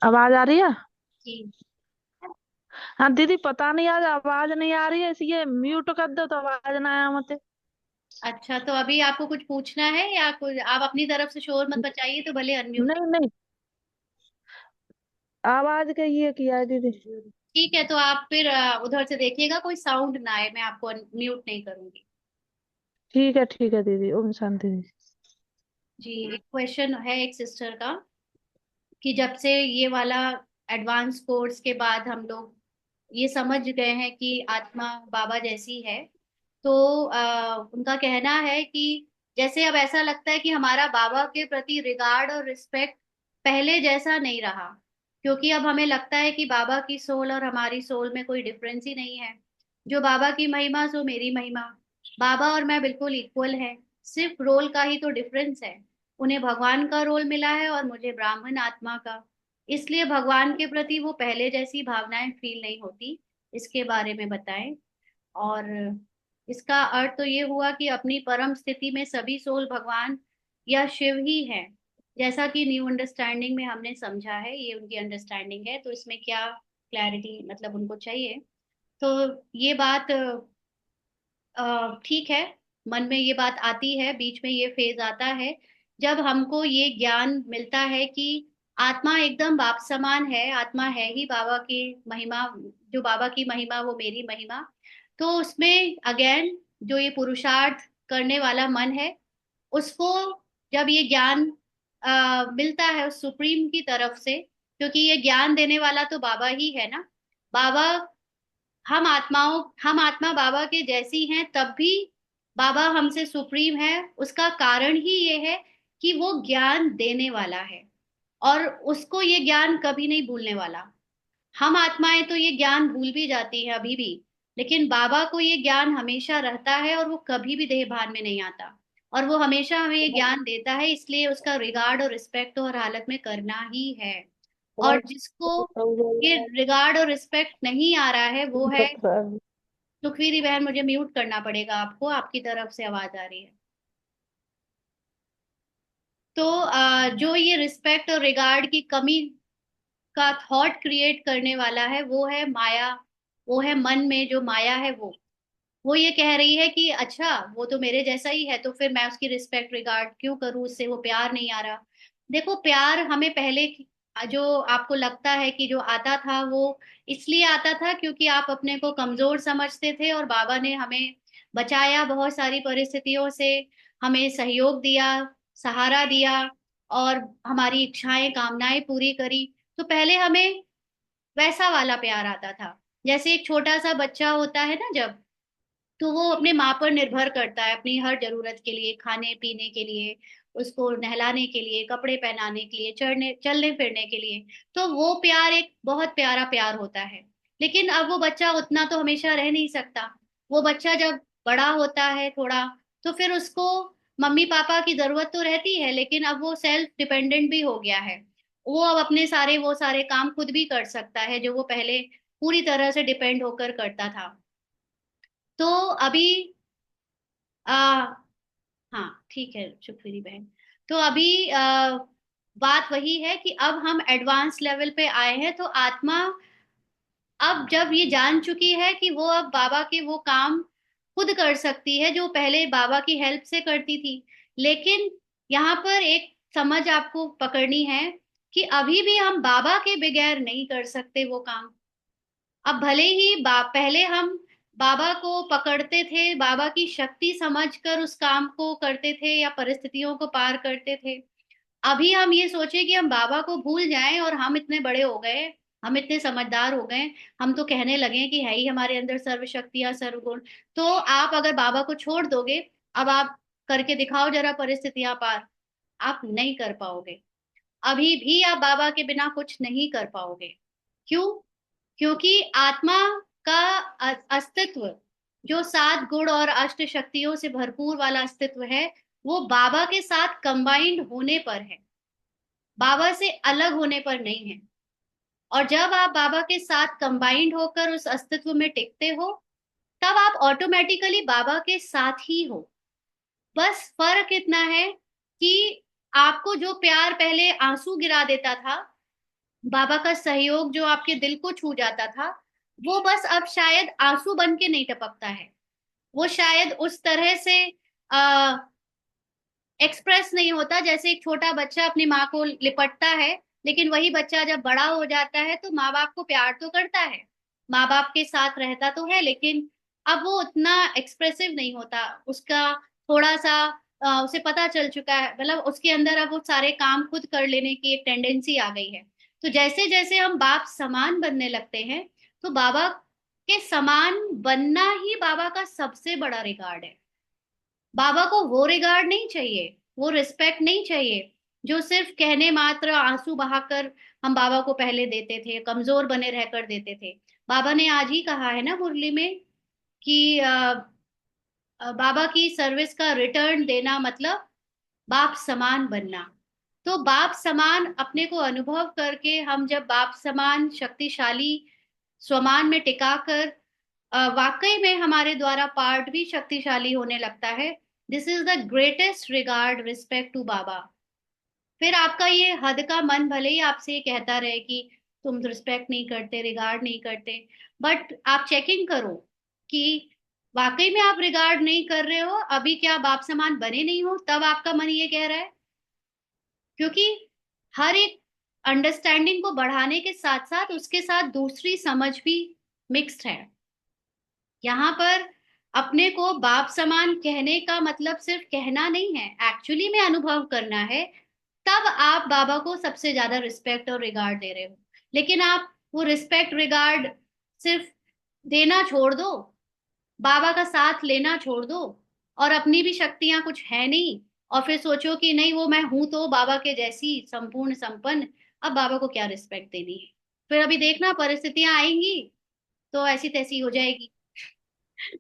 आवाज आ रही है? जी। हाँ दीदी, पता नहीं आज आवाज नहीं आ रही है, इसलिए म्यूट कर दो तो आवाज ना आया मते। अच्छा, तो अभी आपको कुछ पूछना है या कुछ, आप अपनी तरफ से शोर मत बचाइए, तो भले अनम्यूट। नहीं नहीं, आवाज का ये किया है दीदी। ठीक है, तो आप फिर उधर से देखिएगा कोई साउंड ना आए, मैं आपको म्यूट नहीं करूंगी। ठीक है दीदी, ओम शांति दीदी। जी, एक क्वेश्चन है एक सिस्टर का, कि जब से ये वाला एडवांस कोर्स के बाद हम लोग ये समझ गए हैं कि आत्मा बाबा जैसी है, तो उनका कहना है कि जैसे अब ऐसा लगता है कि हमारा बाबा के प्रति रिगार्ड और रिस्पेक्ट पहले जैसा नहीं रहा, क्योंकि अब हमें लगता है कि बाबा की सोल और हमारी सोल में कोई डिफरेंस ही नहीं है। जो बाबा की महिमा सो मेरी महिमा, बाबा और मैं बिल्कुल इक्वल है, सिर्फ रोल का ही तो डिफरेंस है। उन्हें भगवान का रोल मिला है और मुझे ब्राह्मण आत्मा का। इसलिए भगवान के प्रति वो पहले जैसी भावनाएं फील नहीं होती। इसके बारे में बताएं। और इसका अर्थ तो ये हुआ कि अपनी परम स्थिति में सभी सोल भगवान या शिव ही है, जैसा कि न्यू अंडरस्टैंडिंग में हमने समझा है। ये उनकी अंडरस्टैंडिंग है, तो इसमें क्या क्लैरिटी मतलब उनको चाहिए। तो ये बात ठीक है, मन में ये बात आती है, बीच में ये फेज आता है जब हमको ये ज्ञान मिलता है कि आत्मा एकदम बाप समान है, आत्मा है ही बाबा की महिमा। जो बाबा की महिमा वो मेरी महिमा। तो उसमें अगेन जो ये पुरुषार्थ करने वाला मन है, उसको जब ये ज्ञान मिलता है उस सुप्रीम की तरफ से, क्योंकि ये ज्ञान देने वाला तो बाबा ही है ना। बाबा, हम आत्मा बाबा के जैसी हैं, तब भी बाबा हमसे सुप्रीम है। उसका कारण ही ये है कि वो ज्ञान देने वाला है, और उसको ये ज्ञान कभी नहीं भूलने वाला। हम आत्माएं तो ये ज्ञान भूल भी जाती है अभी भी, लेकिन बाबा को ये ज्ञान हमेशा रहता है, और वो कभी भी देह भान में नहीं आता। और वो हमेशा हमें ये ज्ञान देता है, इसलिए उसका रिगार्ड और रिस्पेक्ट तो हर हालत में करना ही है। और जिसको ये रिगार्ड और रिस्पेक्ट नहीं आ रहा है, वो है सुखवीरी बहन। मुझे म्यूट करना पड़ेगा आपको, आपकी तरफ से आवाज आ रही है। तो जो ये रिस्पेक्ट और रिगार्ड की कमी का थॉट क्रिएट करने वाला है, वो है माया। वो है मन में जो माया है, वो ये कह रही है कि अच्छा वो तो मेरे जैसा ही है, तो फिर मैं उसकी रिस्पेक्ट रिगार्ड क्यों करूं, उससे वो प्यार नहीं आ रहा। देखो, प्यार हमें पहले जो आपको लगता है कि जो आता था वो इसलिए आता था क्योंकि आप अपने को कमजोर समझते थे, और बाबा ने हमें बचाया बहुत सारी परिस्थितियों से, हमें सहयोग दिया, सहारा दिया, और हमारी इच्छाएं कामनाएं पूरी करी। तो पहले हमें वैसा वाला प्यार आता था। जैसे एक छोटा सा बच्चा होता है ना, जब तो वो अपने माँ पर निर्भर करता है अपनी हर जरूरत के लिए, खाने पीने के लिए, उसको नहलाने के लिए, कपड़े पहनाने के लिए, चढ़ने चलने फिरने के लिए। तो वो प्यार एक बहुत प्यारा प्यार होता है। लेकिन अब वो बच्चा उतना तो हमेशा रह नहीं सकता। वो बच्चा जब बड़ा होता है थोड़ा, तो फिर उसको मम्मी पापा की जरूरत तो रहती है, लेकिन अब वो सेल्फ डिपेंडेंट भी हो गया है। वो अब अपने सारे वो सारे काम खुद भी कर सकता है जो वो पहले पूरी तरह से डिपेंड होकर करता था। तो अभी आ, हाँ ठीक है सुखविरी बहन। तो अभी बात वही है कि अब हम एडवांस लेवल पे आए हैं, तो आत्मा अब जब ये जान चुकी है कि वो अब बाबा के वो काम खुद कर सकती है जो पहले बाबा की हेल्प से करती थी। लेकिन यहाँ पर एक समझ आपको पकड़नी है कि अभी भी हम बाबा के बगैर नहीं कर सकते वो काम। अब भले ही पहले हम बाबा को पकड़ते थे, बाबा की शक्ति समझकर उस काम को करते थे या परिस्थितियों को पार करते थे। अभी हम ये सोचे कि हम बाबा को भूल जाएं और हम इतने बड़े हो गए, हम इतने समझदार हो गए, हम तो कहने लगे कि है ही हमारे अंदर सर्व शक्तियां सर्वगुण। तो आप अगर बाबा को छोड़ दोगे, अब आप करके दिखाओ जरा परिस्थितियां पार, आप नहीं कर पाओगे। अभी भी आप बाबा के बिना कुछ नहीं कर पाओगे। क्यों? क्योंकि आत्मा का अस्तित्व, जो 7 गुण और अष्ट शक्तियों से भरपूर वाला अस्तित्व है, वो बाबा के साथ कंबाइंड होने पर है, बाबा से अलग होने पर नहीं है। और जब आप बाबा के साथ कंबाइंड होकर उस अस्तित्व में टिकते हो, तब आप ऑटोमेटिकली बाबा के साथ ही हो। बस फर्क इतना है कि आपको जो प्यार पहले आंसू गिरा देता था, बाबा का सहयोग जो आपके दिल को छू जाता था, वो बस अब शायद आंसू बन के नहीं टपकता है। वो शायद उस तरह से एक्सप्रेस नहीं होता जैसे एक छोटा बच्चा अपनी माँ को लिपटता है। लेकिन वही बच्चा जब बड़ा हो जाता है तो माँ बाप को प्यार तो करता है, माँ बाप के साथ रहता तो है, लेकिन अब वो उतना एक्सप्रेसिव नहीं होता। उसका थोड़ा सा उसे पता चल चुका है, मतलब उसके अंदर अब वो सारे काम खुद कर लेने की एक टेंडेंसी आ गई है। तो जैसे जैसे हम बाप समान बनने लगते हैं, तो बाबा के समान बनना ही बाबा का सबसे बड़ा रिगार्ड है। बाबा को वो रिगार्ड नहीं चाहिए, वो रिस्पेक्ट नहीं चाहिए जो सिर्फ कहने मात्र आंसू बहाकर हम बाबा को पहले देते थे, कमजोर बने रहकर देते थे। बाबा ने आज ही कहा है ना मुरली में कि बाबा की सर्विस का रिटर्न देना मतलब बाप समान बनना। तो बाप समान अपने को अनुभव करके हम जब बाप समान शक्तिशाली स्वमान में टिकाकर वाकई में हमारे द्वारा पार्ट भी शक्तिशाली होने लगता है। This is the greatest regard respect to Baba. फिर आपका ये हद का मन भले ही आपसे ये कहता रहे कि तुम रिस्पेक्ट नहीं करते, रिगार्ड नहीं करते, बट आप चेकिंग करो कि वाकई में आप रिगार्ड नहीं कर रहे हो, अभी क्या आप बाप समान बने नहीं हो, तब आपका मन ये कह रहा है। क्योंकि हर एक अंडरस्टैंडिंग को बढ़ाने के साथ साथ उसके साथ दूसरी समझ भी मिक्स्ड है। यहाँ पर अपने को बाप समान कहने का मतलब सिर्फ कहना नहीं है, एक्चुअली में अनुभव करना है। तब आप बाबा को सबसे ज्यादा रिस्पेक्ट और रिगार्ड दे रहे हो। लेकिन आप वो रिस्पेक्ट रिगार्ड सिर्फ देना छोड़ दो, बाबा का साथ लेना छोड़ दो, और अपनी भी शक्तियां कुछ है नहीं, और फिर सोचो कि नहीं वो मैं हूं तो बाबा के जैसी संपूर्ण संपन्न, अब बाबा को क्या रिस्पेक्ट देनी है। फिर अभी देखना परिस्थितियां आएंगी तो ऐसी तैसी हो जाएगी।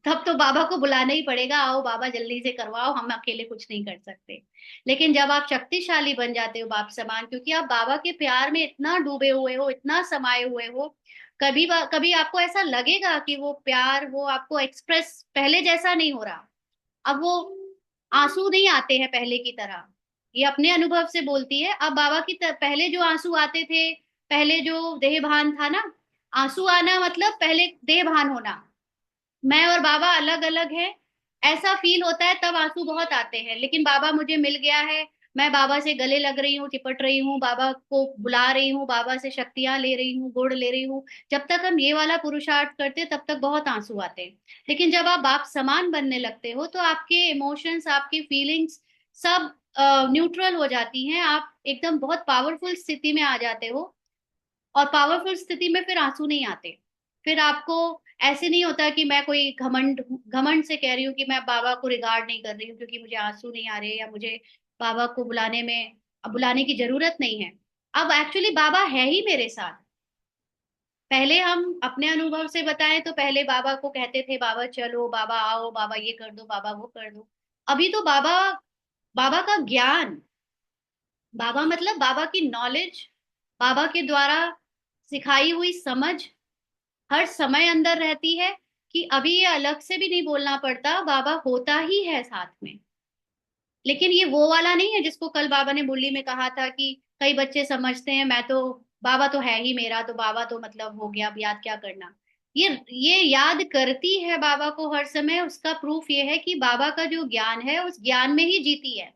तब तो बाबा को बुलाना ही पड़ेगा, आओ बाबा जल्दी से करवाओ, हम अकेले कुछ नहीं कर सकते। लेकिन जब आप शक्तिशाली बन जाते हो बाप समान, क्योंकि आप बाबा के प्यार में इतना डूबे हुए हो, इतना समाये हुए हो, कभी कभी आपको ऐसा लगेगा कि वो प्यार वो आपको एक्सप्रेस पहले जैसा नहीं हो रहा। अब वो आंसू नहीं आते हैं पहले की तरह। ये अपने अनुभव से बोलती है। अब बाबा की पहले जो आंसू आते थे, पहले जो देह भान था ना, आंसू आना मतलब पहले देह भान होना, मैं और बाबा अलग अलग है, ऐसा फील होता है, तब आंसू बहुत आते हैं। लेकिन बाबा मुझे मिल गया है, मैं बाबा से गले लग रही हूँ, चिपट रही हूँ, बाबा को बुला रही हूँ, बाबा से शक्तियां ले रही हूँ, गुण ले रही हूँ, जब तक हम ये वाला पुरुषार्थ करते हैं तब तक बहुत आंसू आते हैं। लेकिन जब आप बाप समान बनने लगते हो तो आपके इमोशंस, आपकी फीलिंग्स सब न्यूट्रल हो जाती हैं, आप एकदम बहुत पावरफुल स्थिति में आ जाते हो। और पावरफुल स्थिति में फिर आंसू नहीं आते। फिर आपको ऐसे नहीं होता कि मैं कोई घमंड से कह रही हूँ कि मैं बाबा को रिगार्ड नहीं कर रही हूँ क्योंकि मुझे आंसू नहीं आ रहे, या मुझे बाबा को बुलाने में, अब बुलाने की जरूरत नहीं है। अब एक्चुअली बाबा है ही मेरे साथ। पहले हम अपने अनुभव से बताएं तो पहले बाबा को कहते थे बाबा चलो, बाबा आओ, बाबा ये कर दो, बाबा वो कर दो। अभी तो बाबा, बाबा का ज्ञान, बाबा मतलब बाबा की नॉलेज, बाबा के द्वारा सिखाई हुई समझ हर समय अंदर रहती है, कि अभी ये अलग से भी नहीं बोलना पड़ता, बाबा होता ही है साथ में। लेकिन ये वो वाला नहीं है जिसको कल बाबा ने मुरली में कहा था कि कई बच्चे समझते हैं मैं तो, बाबा तो है ही मेरा, तो बाबा तो मतलब हो गया, अब याद क्या करना। ये याद करती है बाबा को हर समय। उसका प्रूफ ये है कि बाबा का जो ज्ञान है उस ज्ञान में ही जीती है,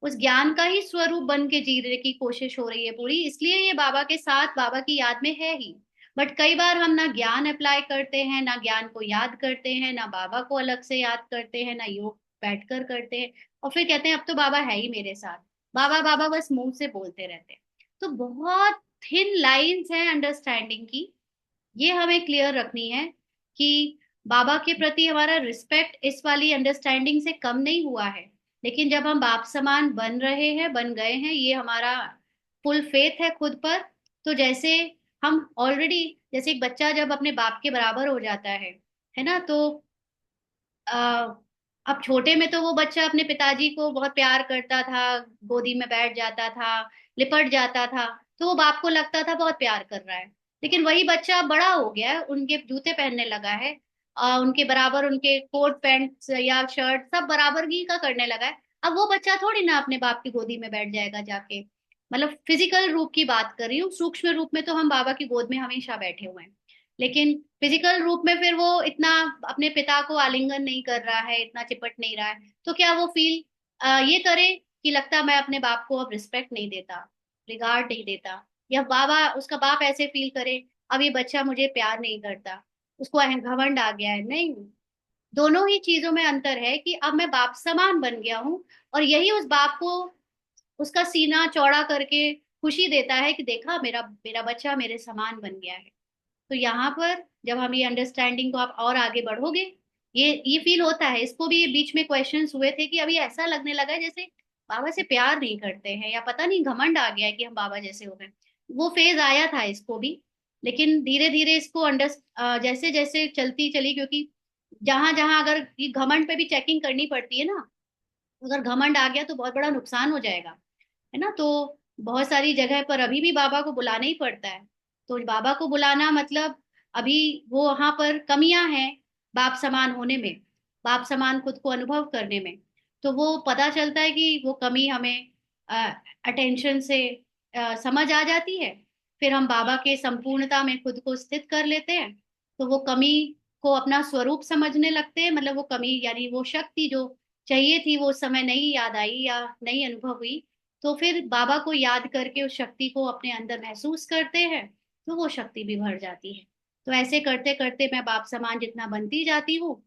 उस ज्ञान का ही स्वरूप बन के जीने की कोशिश हो रही है पूरी, इसलिए ये बाबा के साथ, बाबा की याद में है ही। बट कई बार हम ना ज्ञान अप्लाई करते हैं, ना ज्ञान को याद करते हैं, ना बाबा को अलग से याद करते हैं, ना योग बैठकर करते हैं, और फिर कहते हैं अब तो बाबा है ही मेरे साथ। बाबा बाबा बस मुंह से बोलते रहते हैं। तो बहुत थिन लाइंस हैं अंडरस्टैंडिंग की। ये हमें क्लियर रखनी है कि बाबा के प्रति हमारा रिस्पेक्ट इस वाली अंडरस्टैंडिंग से कम नहीं हुआ है। लेकिन जब हम बाप समान बन रहे हैं, बन गए हैं, ये हमारा फुल फेथ है खुद पर। तो जैसे हम ऑलरेडी, जैसे एक बच्चा जब अपने बाप के बराबर हो जाता है ना, तो आ, अब छोटे में तो वो बच्चा अपने पिताजी को बहुत प्यार करता था, गोदी में बैठ जाता था, लिपट जाता था, तो वो बाप को लगता था बहुत प्यार कर रहा है। लेकिन वही बच्चा अब बड़ा हो गया है, उनके जूते पहनने लगा है, उनके बराबर उनके कोट पैंट या शर्ट सब बराबर ही का करने लगा है। अब वो बच्चा थोड़ी ना अपने बाप की गोदी में बैठ जाएगा जाके। मतलब फिजिकल रूप की बात कर रही हूँ, सूक्ष्म रूप में तो हम बाबा की गोद में हमेशा बैठे हुए हैं। लेकिन फिजिकल रूप में फिर वो इतना अपने पिता को आलिंगन नहीं कर रहा है, इतना चिपट नहीं रहा है, तो क्या वो फील ये करे कि लगता मैं अपने बाप को अब रिस्पेक्ट नहीं देता, रिगार्ड नहीं देता, या बाबा, उसका बाप ऐसे फील करे अब ये बच्चा मुझे प्यार नहीं करता, उसको घमंड आ गया है? नहीं। दोनों ही चीजों में अंतर है कि अब मैं बाप समान बन गया हूँ, और यही उस बाप को उसका सीना चौड़ा करके खुशी देता है कि देखा, मेरा मेरा बच्चा मेरे समान बन गया है। तो यहाँ पर जब हम ये अंडरस्टैंडिंग को आप और आगे बढ़ोगे, ये फील होता है। इसको भी बीच में क्वेश्चंस हुए थे कि अभी ऐसा लगने लगा है जैसे बाबा से प्यार नहीं करते हैं, या पता नहीं घमंड आ गया है कि हम बाबा जैसे हो गए। वो फेज आया था इसको भी। लेकिन धीरे धीरे इसको जैसे जैसे चलती चली, क्योंकि जहां जहां अगर ये घमंड पे भी चेकिंग करनी पड़ती है ना, अगर घमंड आ गया तो बहुत बड़ा नुकसान हो जाएगा, है ना। तो बहुत सारी जगह पर अभी भी बाबा को बुलाना ही पड़ता है। तो बाबा को बुलाना मतलब अभी वो वहां पर कमियां हैं बाप समान होने में, बाप समान खुद को अनुभव करने में। तो वो पता चलता है कि वो कमी हमें अटेंशन से समझ आ जाती है। फिर हम बाबा के संपूर्णता में खुद को स्थित कर लेते हैं। तो वो कमी को अपना स्वरूप समझने लगते हैं, मतलब वो कमी यानी वो शक्ति जो चाहिए थी वो उस समय नहीं याद आई या नहीं अनुभव हुई, तो फिर बाबा को याद करके उस शक्ति को अपने अंदर महसूस करते हैं, तो वो शक्ति भी भर जाती है। तो ऐसे करते करते मैं बाप समान जितना बनती जाती हूँ,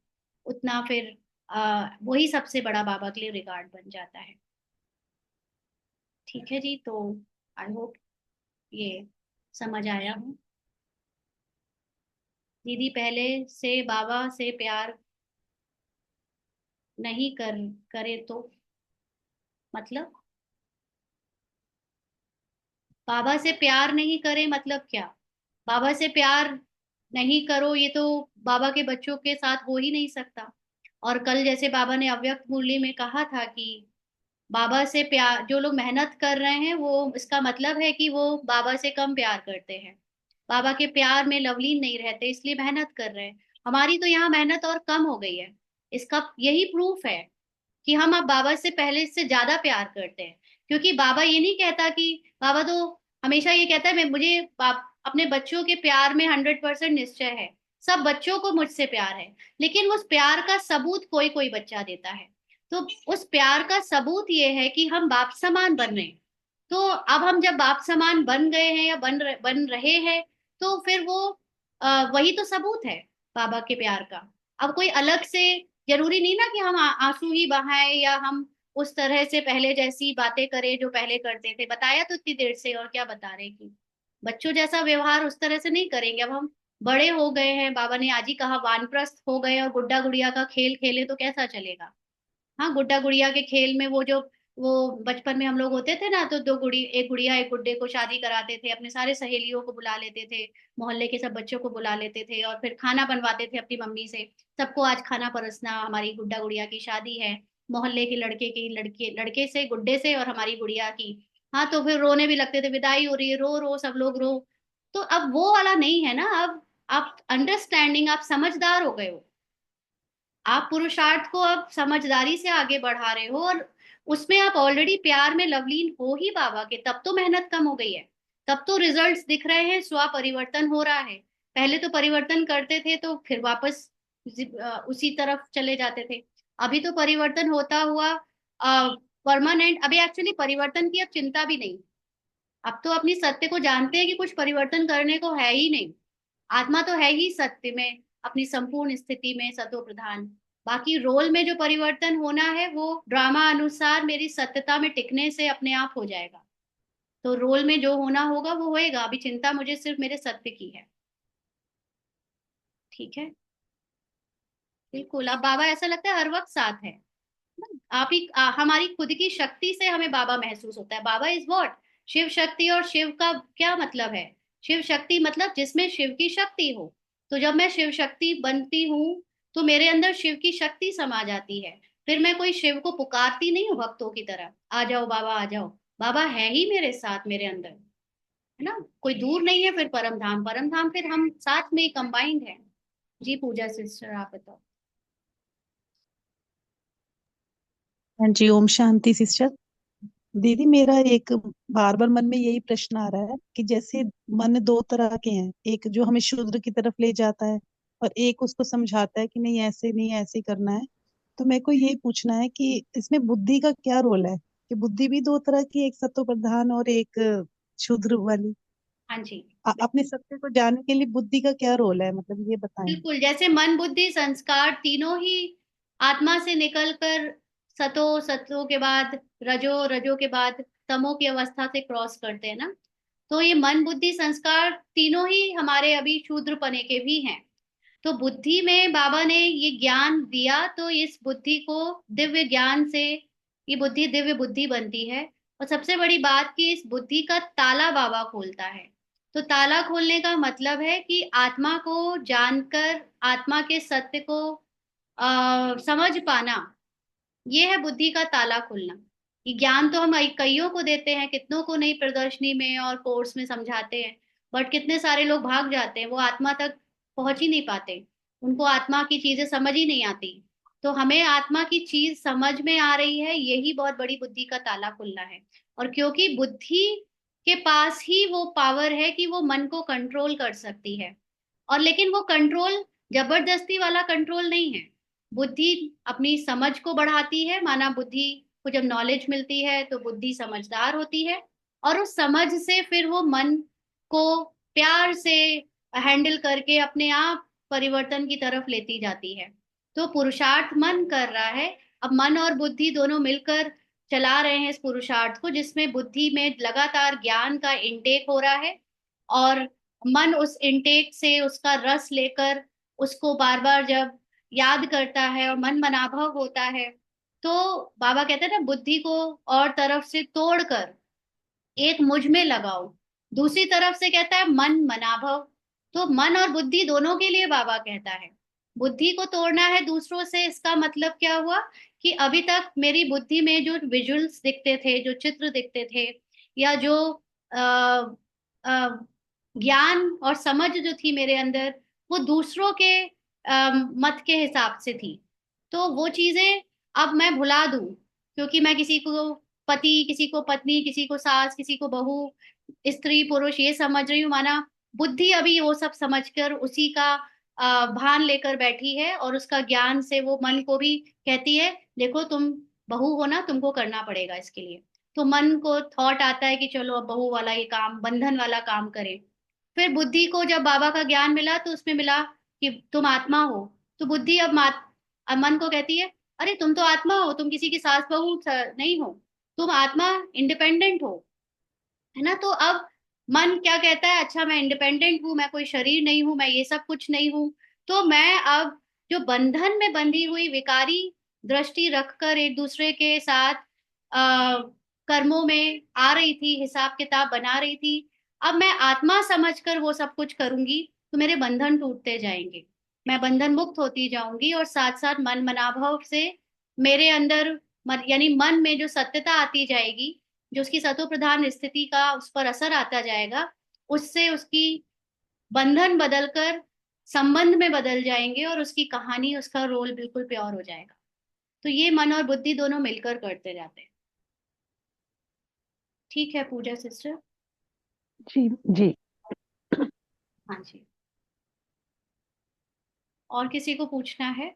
उतना फिर वही सबसे बड़ा बाबा के लिए रिगार्ड बन जाता है। ठीक है जी, तो आई होप ये समझ आया हूँ। दीदी पहले से बाबा से प्यार नहीं करे तो मतलब, बाबा से प्यार नहीं करे मतलब क्या? बाबा से प्यार नहीं करो, ये तो बाबा के बच्चों के साथ हो ही नहीं सकता। और कल जैसे बाबा ने अव्यक्त मुरली में कहा था कि बाबा से प्यार जो लोग मेहनत कर रहे हैं, वो इसका मतलब है कि वो बाबा से कम प्यार करते हैं, बाबा के प्यार में लवलीन नहीं रहते, इसलिए मेहनत कर रहे हैं। हमारी तो यहाँ मेहनत और कम हो गई है। इसका यही प्रूफ है कि हम अब बाबा से पहले से ज्यादा प्यार करते हैं। क्योंकि बाबा ये नहीं कहता कि, बाबा तो हमेशा ये कहता है मैं, मुझे अपने बच्चों के प्यार में 100% निश्चय है, सब बच्चों को मुझसे प्यार है। लेकिन उस प्यार का सबूत कोई कोई बच्चा देता है। तो उस प्यार का सबूत ये है कि हम बाप समान बन रहे हैं। तो अब हम जब बाप समान बन गए हैं या बन रहे हैं, तो फिर वो वही तो सबूत है बाबा के प्यार का। अब कोई अलग से जरूरी नहीं ना कि हम आंसू ही बहाएं या हम उस तरह से पहले जैसी बातें करें जो पहले करते थे। बताया तो इतनी देर से, और क्या बता रहे कि बच्चों जैसा व्यवहार उस तरह से नहीं करेंगे। अब हम बड़े हो गए हैं, बाबा ने आज ही कहा वानप्रस्थ हो गए और गुड्डा गुड़िया का खेल खेले तो कैसा चलेगा। हाँ, गुड्डा गुड़िया के खेल में वो बचपन में हम लोग होते थे ना, तो एक गुड़िया एक गुड्डे को शादी कराते थे, अपने सारे सहेलियों को बुला लेते थे, मोहल्ले के सब बच्चों को बुला लेते थे और फिर खाना बनवाते थे अपनी मम्मी से। सबको आज खाना परसना, हमारी गुड्डा गुड़िया की शादी है, मोहल्ले के लड़के की लड़के लड़के से गुड्डे से और हमारी गुड़िया की। हाँ, तो फिर रोने भी लगते थे, विदाई हो रही है, रो रो सब लोग रो। तो अब वो वाला नहीं है ना। अब आप अंडरस्टैंडिंग, आप समझदार हो गए हो, आप पुरुषार्थ को अब समझदारी से आगे बढ़ा रहे हो, और उसमें आप ऑलरेडी प्यार में लवलीन हो ही बाबा के। तब तो मेहनत कम हो गई है, तब तो रिजल्ट्स दिख रहे हैं, स्व परिवर्तन हो रहा है। पहले तो परिवर्तन करते थे तो फिर वापस उसी तरफ चले जाते थे। अभी तो परिवर्तन होता हुआ परमानेंट। अभी एक्चुअली परिवर्तन की अब चिंता भी नहीं। अब तो अपनी सत्य को जानते हैं कि कुछ परिवर्तन करने को है ही नहीं। आत्मा तो है ही सत्य में अपनी संपूर्ण स्थिति में सतो प्रधान। बाकी रोल में जो परिवर्तन होना है वो ड्रामा अनुसार मेरी सत्यता में टिकने से अपने आप हो जाएगा। तो रोल में जो होना होगा वो होएगा। अभी चिंता मुझे सिर्फ मेरे सत्य की है। ठीक है, बिल्कुल। अब बाबा ऐसा लगता है हर वक्त साथ है। आप ही हमारी खुद की शक्ति से हमें बाबा महसूस होता है। बाबा इज व्हाट? शिव शक्ति। और शिव का क्या मतलब है? शिव शक्ति मतलब जिसमें शिव की शक्ति हो। तो जब मैं शिव शक्ति बनती हूँ तो मेरे अंदर शिव की शक्ति समा जाती है। फिर मैं कोई शिव को पुकारती नहीं हूँ भक्तों की तरह, आ जाओ बाबा आ जाओ। बाबा है ही मेरे साथ, मेरे अंदर है ना। कोई दूर नहीं है। फिर परम धाम, परम धाम फिर हम साथ में कंबाइंड है। जी पूजा सिस्टर, आप बताओ। हाँ जी, ओम शांति सिस्टर। दीदी, मेरा एक बार बार मन में यही प्रश्न आ रहा है कि जैसे मन दो तरह के हैं, एक जो हमें शूद्र की तरफ ले जाता है और एक उसको समझाता है कि नहीं ऐसे नहीं, ऐसे करना है। तो मेरे को ये पूछना है कि इसमें बुद्धि का क्या रोल है, कि बुद्धि भी दो तरह की, एक सत्व प्रधान और एक शूद्र वाली। हाँ जी, अपने सत्य को जानने के लिए बुद्धि का क्या रोल है, मतलब ये बताएं। बिल्कुल। जैसे मन बुद्धि संस्कार तीनों ही आत्मा से निकलकर सतो, सतो के बाद रजो, रजो के बाद तमो की अवस्था से क्रॉस करते हैं ना। तो ये मन बुद्धि संस्कार तीनों ही हमारे अभी शूद्र पने के भी हैं। तो बुद्धि में बाबा ने ये ज्ञान दिया, तो इस बुद्धि को दिव्य ज्ञान से ये बुद्धि दिव्य बुद्धि बनती है। और सबसे बड़ी बात कि इस बुद्धि का ताला बाबा खोलता है। तो ताला खोलने का मतलब है कि आत्मा को जानकर आत्मा के सत्य को समझ पाना, ये है बुद्धि का ताला खुलना। ये ज्ञान तो हम कईयों को देते हैं, कितनों को नहीं प्रदर्शनी में और कोर्स में समझाते हैं। बट कितने सारे लोग भाग जाते हैं, वो आत्मा तक पहुंच ही नहीं पाते, उनको आत्मा की चीजें समझ ही नहीं आती। तो हमें आत्मा की चीज समझ में आ रही है, यही बहुत बड़ी बुद्धि का ताला खुलना है। और क्योंकि बुद्धि के पास ही वो पावर है कि वो मन को कंट्रोल कर सकती है। और लेकिन वो कंट्रोल जबरदस्ती वाला कंट्रोल नहीं है। बुद्धि अपनी समझ को बढ़ाती है। माना बुद्धि को जब नॉलेज मिलती है तो बुद्धि समझदार होती है, और उस समझ से फिर वो मन को प्यार से हैंडल करके अपने आप परिवर्तन की तरफ लेती जाती है। तो पुरुषार्थ मन कर रहा है। अब मन और बुद्धि दोनों मिलकर चला रहे हैं इस पुरुषार्थ को, जिसमें बुद्धि में लगातार ज्ञान का इंटेक हो रहा है, और मन उस इंटेक से उसका रस लेकर उसको बार बार जब याद करता है और मन मनाभव होता है, तो बाबा कहते हैं ना, बुद्धि को और तरफ से तोड़कर एक मुझ में लगाओ। दूसरी तरफ से कहता है मन मनाभव। तो मन और बुद्धि दोनों के लिए बाबा कहता है बुद्धि को तोड़ना है दूसरों से। इसका मतलब क्या हुआ कि अभी तक मेरी बुद्धि में जो विजुअल्स दिखते थे, जो चित्र दिखते थे, या जो आ, आ, ज्ञान और समझ जो थी मेरे अंदर, वो दूसरों के मत के हिसाब से थी। तो वो चीजें अब मैं भुला दूं, क्योंकि मैं किसी को पति, किसी को पत्नी, किसी को सास, किसी को बहू, स्त्री पुरुष ये समझ रही हूँ। माना बुद्धि अभी वो सब समझकर उसी का भान लेकर बैठी है, और उसका ज्ञान से वो मन को भी कहती है देखो तुम बहू हो ना, तुमको करना पड़ेगा इसके लिए। तो मन को थॉट आता है कि चलो अब बहू वाला ये काम, बंधन वाला काम करें। फिर बुद्धि को जब बाबा का ज्ञान मिला तो उसमें मिला कि तुम आत्मा हो। तो बुद्धि अब मन को कहती है अरे तुम तो आत्मा हो, तुम किसी की सास बहू नहीं हो, तुम आत्मा इंडिपेंडेंट हो, है ना। तो अब मन क्या कहता है, अच्छा मैं इंडिपेंडेंट हूँ, मैं कोई शरीर नहीं हूँ, मैं ये सब कुछ नहीं हूँ। तो मैं अब जो बंधन में बंधी हुई विकारी दृष्टि रखकर एक दूसरे के साथ आ, कर्मों में आ रही थी, हिसाब किताब बना रही थी, अब मैं आत्मा समझकर वो सब कुछ करूंगी तो मेरे बंधन टूटते जाएंगे, मैं बंधन मुक्त होती जाऊंगी, और साथ साथ मन मनाभाव से मेरे अंदर यानी मन में जो सत्यता आती जाएगी, जो उसकी सतो प्रधान स्थिति का उस पर असर आता जाएगा, उससे उसकी बंधन बदलकर संबंध में बदल जाएंगे, और उसकी कहानी, उसका रोल बिल्कुल प्योर हो जाएगा। तो ये मन और बुद्धि दोनों मिलकर करते जाते हैं। ठीक है पूजा सिस्टर। जी जी। हाँ जी, और किसी को पूछना है?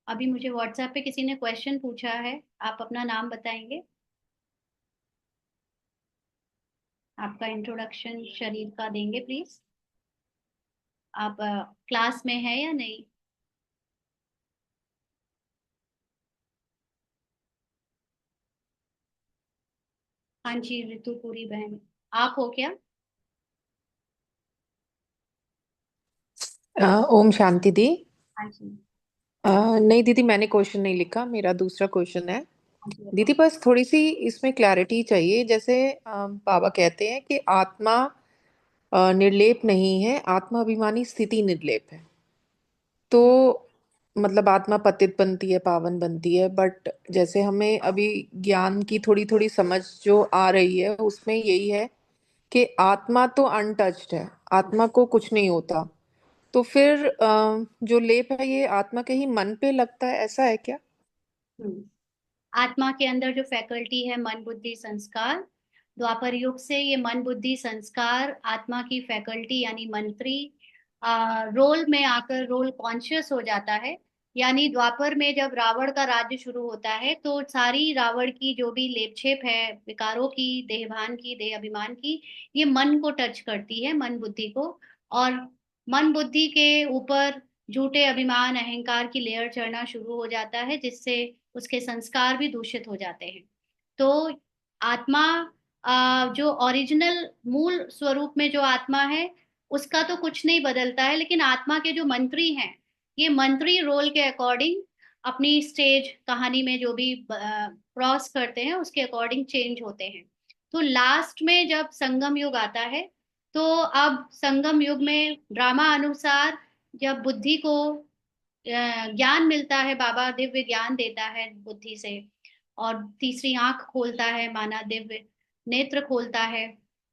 अभी मुझे व्हाट्सएप पे किसी ने क्वेश्चन पूछा है, आप अपना नाम बताएंगे, आपका इंट्रोडक्शन शरीर का देंगे प्लीज। आप क्लास में है या नहीं? हाँ जी, ऋतुपुरी बहन, आप हो क्या? ओम शांति दी। हाँ जी। नहीं दीदी, मैंने क्वेश्चन नहीं लिखा, मेरा दूसरा क्वेश्चन है। हाँ जी दीदी बताओ। बस थोड़ी सी इसमें क्लैरिटी चाहिए। जैसे बाबा कहते हैं कि आत्मा निर्लेप नहीं है, आत्मा अभिमानी स्थिति निर्लेप है। तो मतलब आत्मा पतित बनती है, पावन बनती है, बट जैसे हमें अभी ज्ञान की थोड़ी थोड़ी समझ जो आ रही है उसमें यही है कि आत्मा तो अनटच्ड है, आत्मा को कुछ नहीं होता। तो फिर जो लेप है ये आत्मा के ही मन पे लगता है, ऐसा है क्या? हम्म। आत्मा के अंदर जो फैकल्टी है मन बुद्धि संस्कार, द्वापर युग से ये मन बुद्धि संस्कार आत्मा की फैकल्टी यानी मंत्री रोल में आकर रोल कॉन्शियस हो जाता है। यानी द्वापर में जब रावण का राज्य शुरू होता है तो सारी रावण की जो भी लेपछेप है विकारों की, देहभान की, देह अभिमान की, ये मन को टच करती है, मन बुद्धि को। और मन बुद्धि के ऊपर झूठे अभिमान अहंकार की लेयर चढ़ना शुरू हो जाता है, जिससे उसके संस्कार भी दूषित हो जाते हैं। तो आत्मा जो ओरिजिनल मूल स्वरूप में जो आत्मा है उसका तो कुछ नहीं बदलता है, लेकिन आत्मा के जो मंत्री हैं, ये मंत्री रोल के अकॉर्डिंग अपनी स्टेज कहानी में जो भी क्रॉस करते हैं उसके अकॉर्डिंग चेंज होते हैं। तो लास्ट में जब संगम युग आता है, तो अब संगम युग में ड्रामा अनुसार जब बुद्धि को ज्ञान मिलता है, बाबा दिव्य ज्ञान देता है बुद्धि से, और तीसरी आंख खोलता है, माना दिव्य नेत्र खोलता है,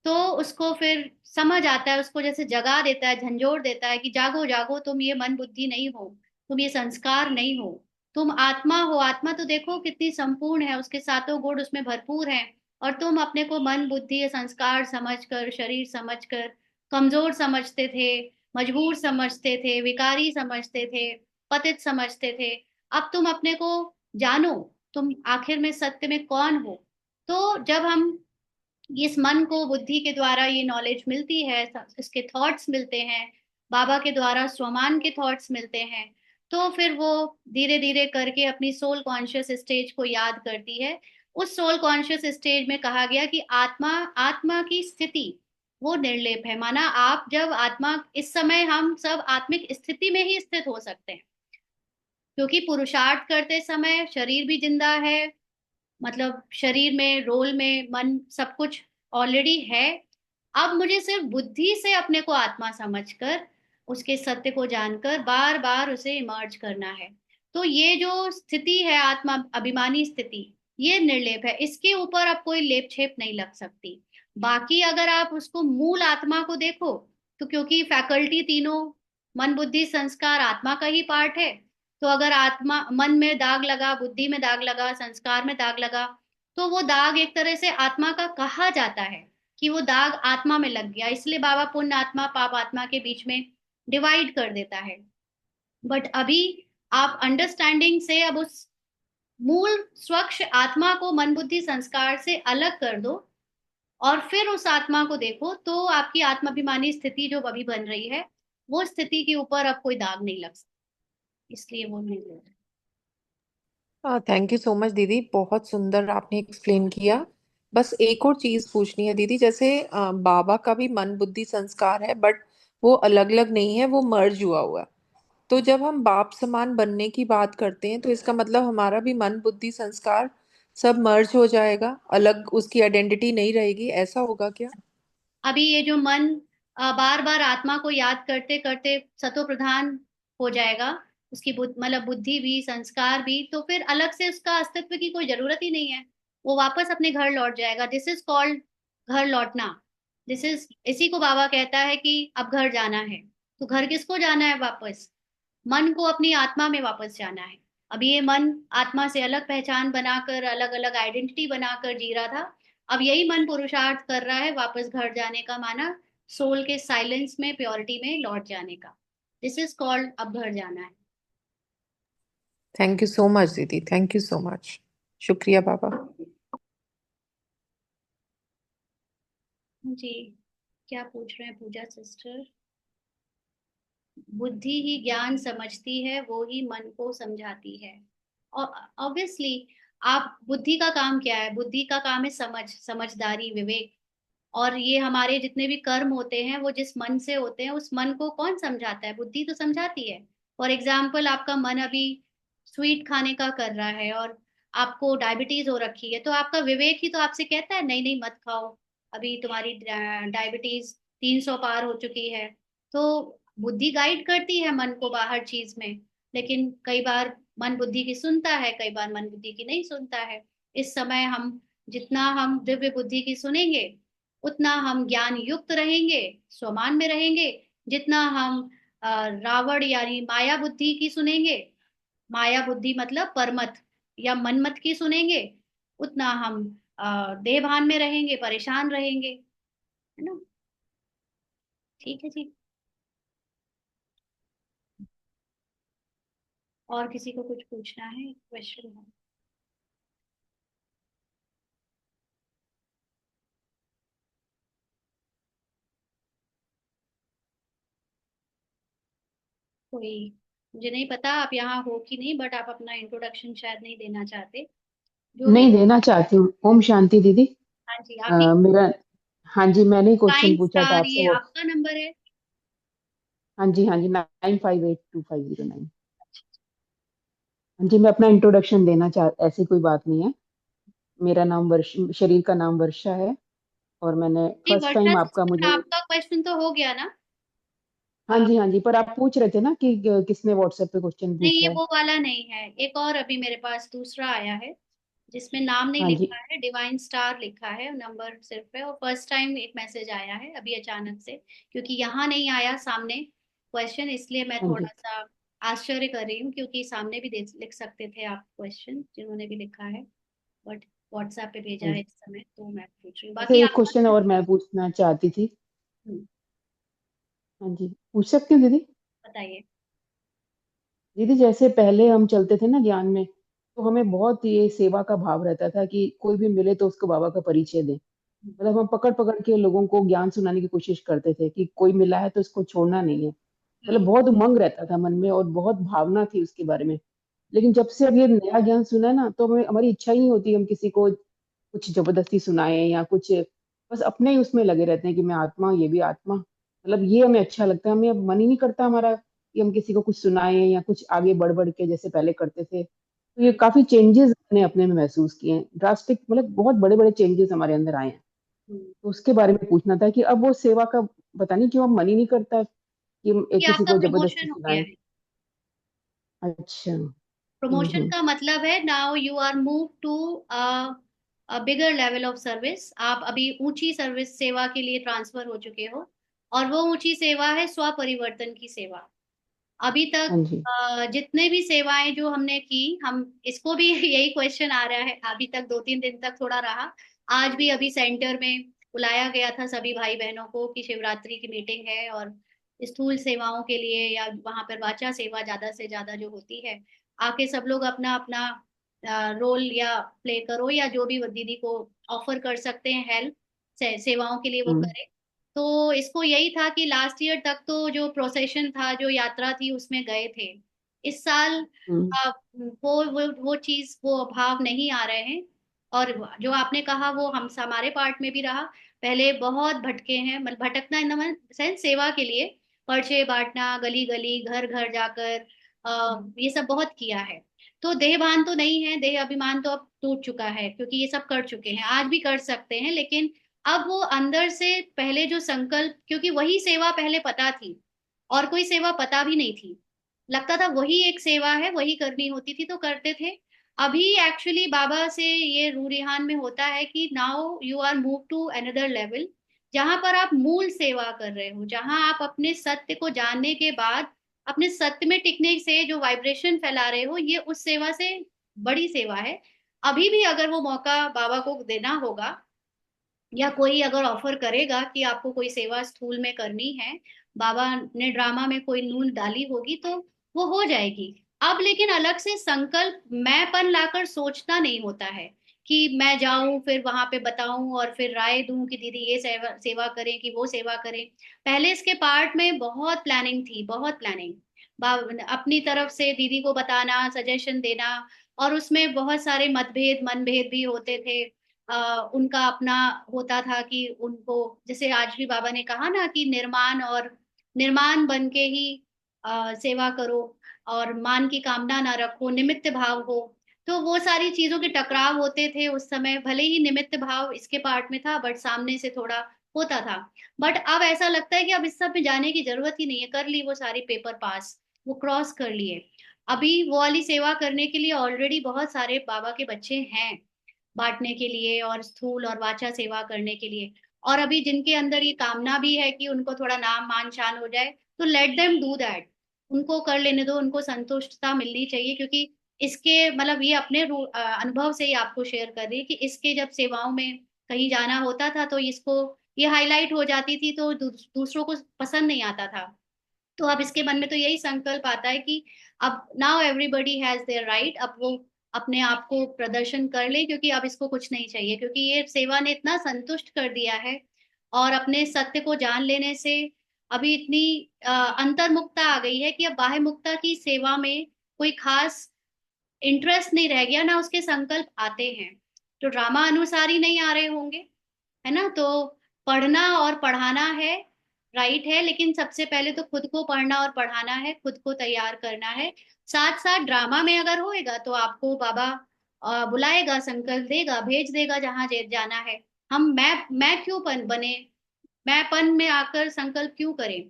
तो उसको फिर समझ आता है, उसको जैसे जगा देता है, झंझोर देता है कि जागो जागो, तुम ये मन बुद्धि नहीं हो, तुम ये संस्कार नहीं हो, तुम आत्मा हो। आत्मा तो देखो कितनी संपूर्ण है, उसके सातों गुण उसमें भरपूर हैं, और तुम अपने को मन बुद्धि संस्कार समझकर, शरीर समझकर कमजोर समझते थे, मजबूर समझते थे, विकारी समझते थे, पतित समझते थे। अब तुम अपने को जानो, तुम आखिर में सत्य में कौन हो। तो जब हम इस मन को बुद्धि के द्वारा ये नॉलेज मिलती है, इसके थॉट्स मिलते हैं, बाबा के द्वारा स्वमान के थॉट्स मिलते हैं, तो फिर वो धीरे धीरे करके अपनी सोल कॉन्शियस स्टेज को याद करती है। उस सोल कॉन्शियस स्टेज में कहा गया कि आत्मा, आत्मा की स्थिति वो निर्लेप है। माना आप जब आत्मा, इस समय हम सब आत्मिक स्थिति में ही स्थित हो सकते हैं, क्योंकि पुरुषार्थ करते समय शरीर भी जिंदा है, मतलब शरीर में, रोल में, मन सब कुछ ऑलरेडी है। अब मुझे सिर्फ बुद्धि से अपने को आत्मा समझकर, उसके सत्य को जानकर बार बार उसे इमर्ज करना है। तो ये जो स्थिति है आत्मा अभिमानी स्थिति, ये निर्लेप है, इसके ऊपर अब कोई लेप छेप नहीं लग सकती। बाकी अगर आप उसको मूल आत्मा को देखो, तो क्योंकि फैकल्टी तीनों मन बुद्धि संस्कार आत्मा का ही पार्ट है, तो अगर आत्मा, मन में दाग लगा, बुद्धि में दाग लगा, संस्कार में दाग लगा, तो वो दाग एक तरह से आत्मा का कहा जाता है कि वो दाग आत्मा में लग गया, इसलिए बाबा पुण्य आत्मा पाप आत्मा के बीच में डिवाइड कर देता है। बट अभी आप अंडरस्टैंडिंग से अब उस मूल स्वच्छ आत्मा को मन बुद्धि संस्कार से अलग कर दो और फिर उस आत्मा को देखो, तो आपकी आत्माभिमानी स्थिति जो अभी बन रही है, वो स्थिति के ऊपर अब कोई दाग नहीं लग सकता, इसलिए वो नहीं ले रहा। थैंक यू सो मच दीदी, बहुत सुंदर आपने एक्सप्लेन किया। बस एक और चीज पूछनी है दीदी, जैसे बाबा का भी मन बुद्धि संस्कार है, बट वो अलग अलग नहीं है, वो मर्ज हुआ हुआ है। तो जब हम बाप समान बनने की बात करते हैं तो इसका मतलब हमारा भी मन बुद्धि संस्कार सब मर्ज हो जाएगा, अलग उसकी आइडेंटिटी नहीं रहेगी, ऐसा होगा क्या? अभी ये जो मन बार बार आत्मा को याद करते करते सतो प्रधान हो जाएगा, उसकी मतलब बुद्धि भी संस्कार भी, तो फिर अलग से उसका अस्तित्व की कोई जरूरत ही नहीं है, वो वापस अपने घर लौट जाएगा। दिस इज कॉल्ड घर लौटना। दिस इज, इसी को बाबा कहता है कि अब घर जाना है। तो घर किसको जाना है वापस? मन को अपनी आत्मा में वापस जाना है। अभी ये मन आत्मा से अलग पहचान बनाकर, अलग अलग आइडेंटिटी बनाकर जी रहा था। अब यही मन पुरुषार्थ कर रहा है वापस घर जाने का, माना सोल के साइलेंस में, प्योरिटी में लौट जाने का। दिस इज कॉल्ड अब घर जाना है। थैंक यू सो मच दीदी, थैंक यू सो मच, शुक्रिया बाबा। जी, क्या पूछ रहे हैं पूजा सिस्टर? बुद्धि ही ज्ञान समझती है, वो ही मन को समझाती है। और ऑब्वियसली आप, बुद्धि का काम क्या है? बुद्धि का काम है समझदारी, विवेक। और ये हमारे जितने भी कर्म होते हैं वो जिस मन से होते हैं, उस मन को कौन समझाता है? बुद्धि तो समझाती है। फॉर एग्जाम्पल, आपका मन अभी स्वीट खाने का कर रहा है और आपको डायबिटीज हो रखी है, तो आपका विवेक ही तो आपसे कहता है नहीं नहीं मत खाओ, अभी तुम्हारी डायबिटीज 300 पार हो चुकी है। तो बुद्धि गाइड करती है मन को बाहर चीज में, लेकिन कई बार मन बुद्धि की सुनता है, कई बार मन बुद्धि की नहीं सुनता है। इस समय हम, जितना हम दिव्य बुद्धि की सुनेंगे, उतना हम ज्ञान युक्त रहेंगे, स्वमान में रहेंगे। जितना हम रावण यानी माया बुद्धि की सुनेंगे, माया बुद्धि मतलब परमत या मनमत की सुनेंगे, उतना हम देह भान में रहेंगे, परेशान रहेंगे, है ना? ठीक है जी। और किसी को कुछ पूछना है, क्वेश्चन है? कोई, मुझे नहीं पता आप यहाँ हो कि नहीं, बट आप अपना इंट्रोडक्शन शायद नहीं देना चाहते, जो भी नहीं है। देना चाहती हूँ। ओम शांति दीदी। हाँ जी, आप ही। मेरा, हाँ जी, मैंने ही क्वेश्चन नाइन पूछा था स्टार आपसे ये वो। आपका नंबर है? हाँ जी, हाँ जी, 95825009। हाँ जी, मैं अपना इंट्रोडक्शन देना चाह, ऐसी कोई बात नहीं है। मेरा नाम शरीर का नाम वर्षा है, और मैंने जी फर्स्ट वर्षा टाइम आपका सिस्टर, मुझे। आपका क्वेश्चन तो हो गया ना? हाँ जी, हाँ जी, पर आप पूछ रहे थे ना कि किसने व्हाट्सएप पे क्वेश्चन नहीं, ये पूछा है। वो वाला नहीं है, एक और अभी मेरे पास दूसरा आया है जिसमें नाम नहीं हाँ जी, लिखा है, डिवाइन स्टार लिखा है, नंबर सिर्फ है। और फर्स्ट टाइम एक मैसेज आया है अभी अचानक से, क्योंकि यहाँ नहीं आया सामने क्वेश्चन, इसलिए मैं हाँ जी, थोड़ा सा आश्चर्य कर रही हूँ, क्योंकि सामने भी लिख सकते थे आप क्वेश्चन, जिन्होंने भी लिखा है, बट व्हाट्सएप पे भेजा हाँ है जी। इस समय, तो मैं पूछ रही हूँ। अच्छा, बाकी एक आपका क्वेश्चन नाम? और मैं पूछना चाहती थी। हम्म, हाँ जी, पूछ सकती हूँ दीदी? बताइए। दीदी, जैसे पहले हम चलते थे ना ज्ञान में, तो हमें बहुत ये सेवा का भाव रहता था कि कोई भी मिले तो उसको बाबा का परिचय दे। मतलब हम पकड़ पकड़ के लोगों को ज्ञान सुनाने की कोशिश करते थे कि कोई मिला है तो इसको छोड़ना नहीं है। मतलब हम्म, बहुत उमंग रहता था मन में और बहुत भावना थी उसके बारे में। लेकिन जब से अब ये नया ज्ञान सुना है ना, तो हमें, हमारी इच्छा ही नहीं होती हम किसी को कुछ जबरदस्ती सुनाए या कुछ। बस अपने ही उसमें लगे रहते हैं कि मैं आत्मा, ये भी आत्मा। मतलब ये हमें अच्छा लगता है, हमें अब मन ही नहीं करता हमारा कि हम किसी को कुछ सुनाए या कुछ आगे बढ़ बढ़ के जैसे पहले करते थे। तो ये हम्म, काफी चेंजेस अपने अपने में महसूस किए हैं, ड्रास्टिक, मतलब बहुत बड़े बड़े चेंजेस हमारे अंदर आए हैं। हम्म। तो उसके बारे में पूछना था कि अब वो सेवा का पता नहीं क्यों अब मन ही नहीं करता कि हम ये किसी आपका को जबरदस्ती प्रमोशन हो गया सुनाए। है। अच्छा। प्रमोशन हम्म। का मतलब है now you are move to bigger level of service. आप अभी ऊंची सर्विस सेवा के लिए ट्रांसफर हो चुके हो, और वो ऊंची सेवा है स्व परिवर्तन की सेवा। अभी तक हाँ जी, जितने भी सेवाएं जो हमने की, हम इसको भी यही क्वेश्चन आ रहा है, अभी तक 2-3 दिन तक थोड़ा रहा, आज भी अभी सेंटर में बुलाया गया था सभी भाई बहनों को कि शिवरात्रि की मीटिंग है और स्थूल सेवाओं के लिए या वहां पर वाचा सेवा ज्यादा से ज्यादा जो होती है, आके सब लोग अपना अपना रोल या प्ले करो, या जो भी दीदी को ऑफर कर सकते हैं हेल्प सेवाओं के लिए वो हम्म करें। तो इसको यही था कि लास्ट ईयर तक तो जो प्रोसेशन था, जो यात्रा थी, उसमें गए थे। इस साल हम्म वो चीज, वो भाव नहीं आ रहे हैं। और जो आपने कहा वो हम हमारे पार्ट में भी रहा। पहले बहुत भटके हैं, मतलब भटकना इन द सेंस सेवा के लिए, पर्चे बांटना, गली गली घर घर जाकर, ये सब बहुत किया है। तो देहभान तो नहीं है, देह अभिमान तो अब टूट चुका है, क्योंकि ये सब कर चुके हैं, आज भी कर सकते हैं, लेकिन अब वो अंदर से पहले जो संकल्प, क्योंकि वही सेवा पहले पता थी और कोई सेवा पता भी नहीं थी, लगता था वही एक सेवा है, वही करनी होती थी तो करते थे। अभी एक्चुअली बाबा से ये रूरिहान में होता है कि now you are move to another level, जहां पर आप मूल सेवा कर रहे हो, जहां आप अपने सत्य को जानने के बाद अपने सत्य में टिकने से जो वाइब्रेशन फैला रहे हो, ये उस सेवा से बड़ी सेवा है। अभी भी अगर वो मौका बाबा को देना होगा, या कोई अगर ऑफर करेगा कि आपको कोई सेवा स्थूल में करनी है, बाबा ने ड्रामा में कोई नूल डाली होगी, तो वो हो जाएगी। अब लेकिन अलग से संकल्प मैंपन लाकर सोचना नहीं होता है कि मैं जाऊं फिर वहां पे बताऊं और फिर राय दूं कि दीदी ये सेवा सेवा करें कि वो सेवा करें। पहले इसके पार्ट में बहुत प्लानिंग थी, बहुत प्लानिंग, अपनी तरफ से दीदी को बताना, सजेशन देना, और उसमें बहुत सारे मतभेद मनभेद भी होते थे। उनका अपना होता था कि उनको, जैसे आज भी बाबा ने कहा ना कि निर्माण और निर्माण बन के ही सेवा करो, और मान की कामना ना रखो, निमित्त भाव हो। तो वो सारी चीजों के टकराव होते थे उस समय, भले ही निमित्त भाव इसके पार्ट में था बट सामने से थोड़ा होता था। बट अब ऐसा लगता है कि अब इस सब में जाने की जरूरत ही नहीं है, कर ली वो सारी पेपर पास, वो क्रॉस कर लिए। अभी वो वाली सेवा करने के लिए ऑलरेडी बहुत सारे बाबा के बच्चे हैं, बांटने के लिए और स्थूल और वाचा सेवा करने के लिए। और अभी जिनके अंदर ये कामना भी है कि उनको थोड़ा नाम मान शान हो जाए, तो लेट देम डू दैट, उनको कर लेने दो, उनको संतुष्टता मिलनी चाहिए। क्योंकि इसके मतलब ये अपने अनुभव से ही आपको शेयर कर रही है कि इसके जब सेवाओं में कहीं जाना होता था तो इसको ये हाईलाइट हो जाती थी, तो दूसरों को पसंद नहीं आता था। तो अब इसके मन में तो यही संकल्प आता है कि अब now everybody has their right, अब वो अपने आप को प्रदर्शन कर ले, क्योंकि अब इसको कुछ नहीं चाहिए, क्योंकि ये सेवा ने इतना संतुष्ट कर दिया है। और अपने सत्य को जान लेने से अभी इतनी अंतर्मुखता आ गई है कि अब बाह्य मुक्ता की सेवा में कोई खास इंटरेस्ट नहीं रह गया, ना उसके संकल्प आते हैं। तो ड्रामा अनुसार ही नहीं आ रहे होंगे, है ना? तो पढ़ना और पढ़ाना है, राइट है, लेकिन सबसे पहले तो खुद को पढ़ना और पढ़ाना है, खुद को तैयार करना है। साथ साथ ड्रामा में अगर होएगा तो आपको बाबा बुलाएगा, संकल्प देगा, भेज देगा जहां जाना है। हम मैं क्यों बने, मैं पन में आकर संकल्प क्यों करें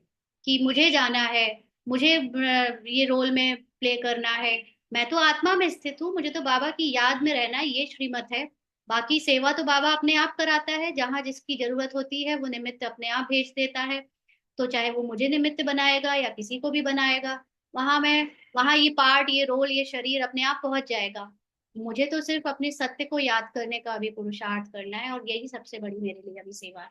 कि मुझे जाना है, मुझे ये रोल में प्ले करना है। मैं तो आत्मा में स्थित हूँ, मुझे तो बाबा की याद में रहना है, ये श्रीमत है। बाकी सेवा तो बाबा अपने आप कराता है, जहां जिसकी जरूरत होती है वो निमित्त अपने आप भेज देता है। तो चाहे वो मुझे निमित्त बनाएगा या किसी को भी बनाएगा, वहां मैं, वहां ये पार्ट, ये रोल, ये शरीर अपने आप पहुंच जाएगा। मुझे तो सिर्फ अपने सत्य को याद करने का अभी पुरुषार्थ करना है, और यही सबसे बड़ी मेरे लिए अभी सेवा है।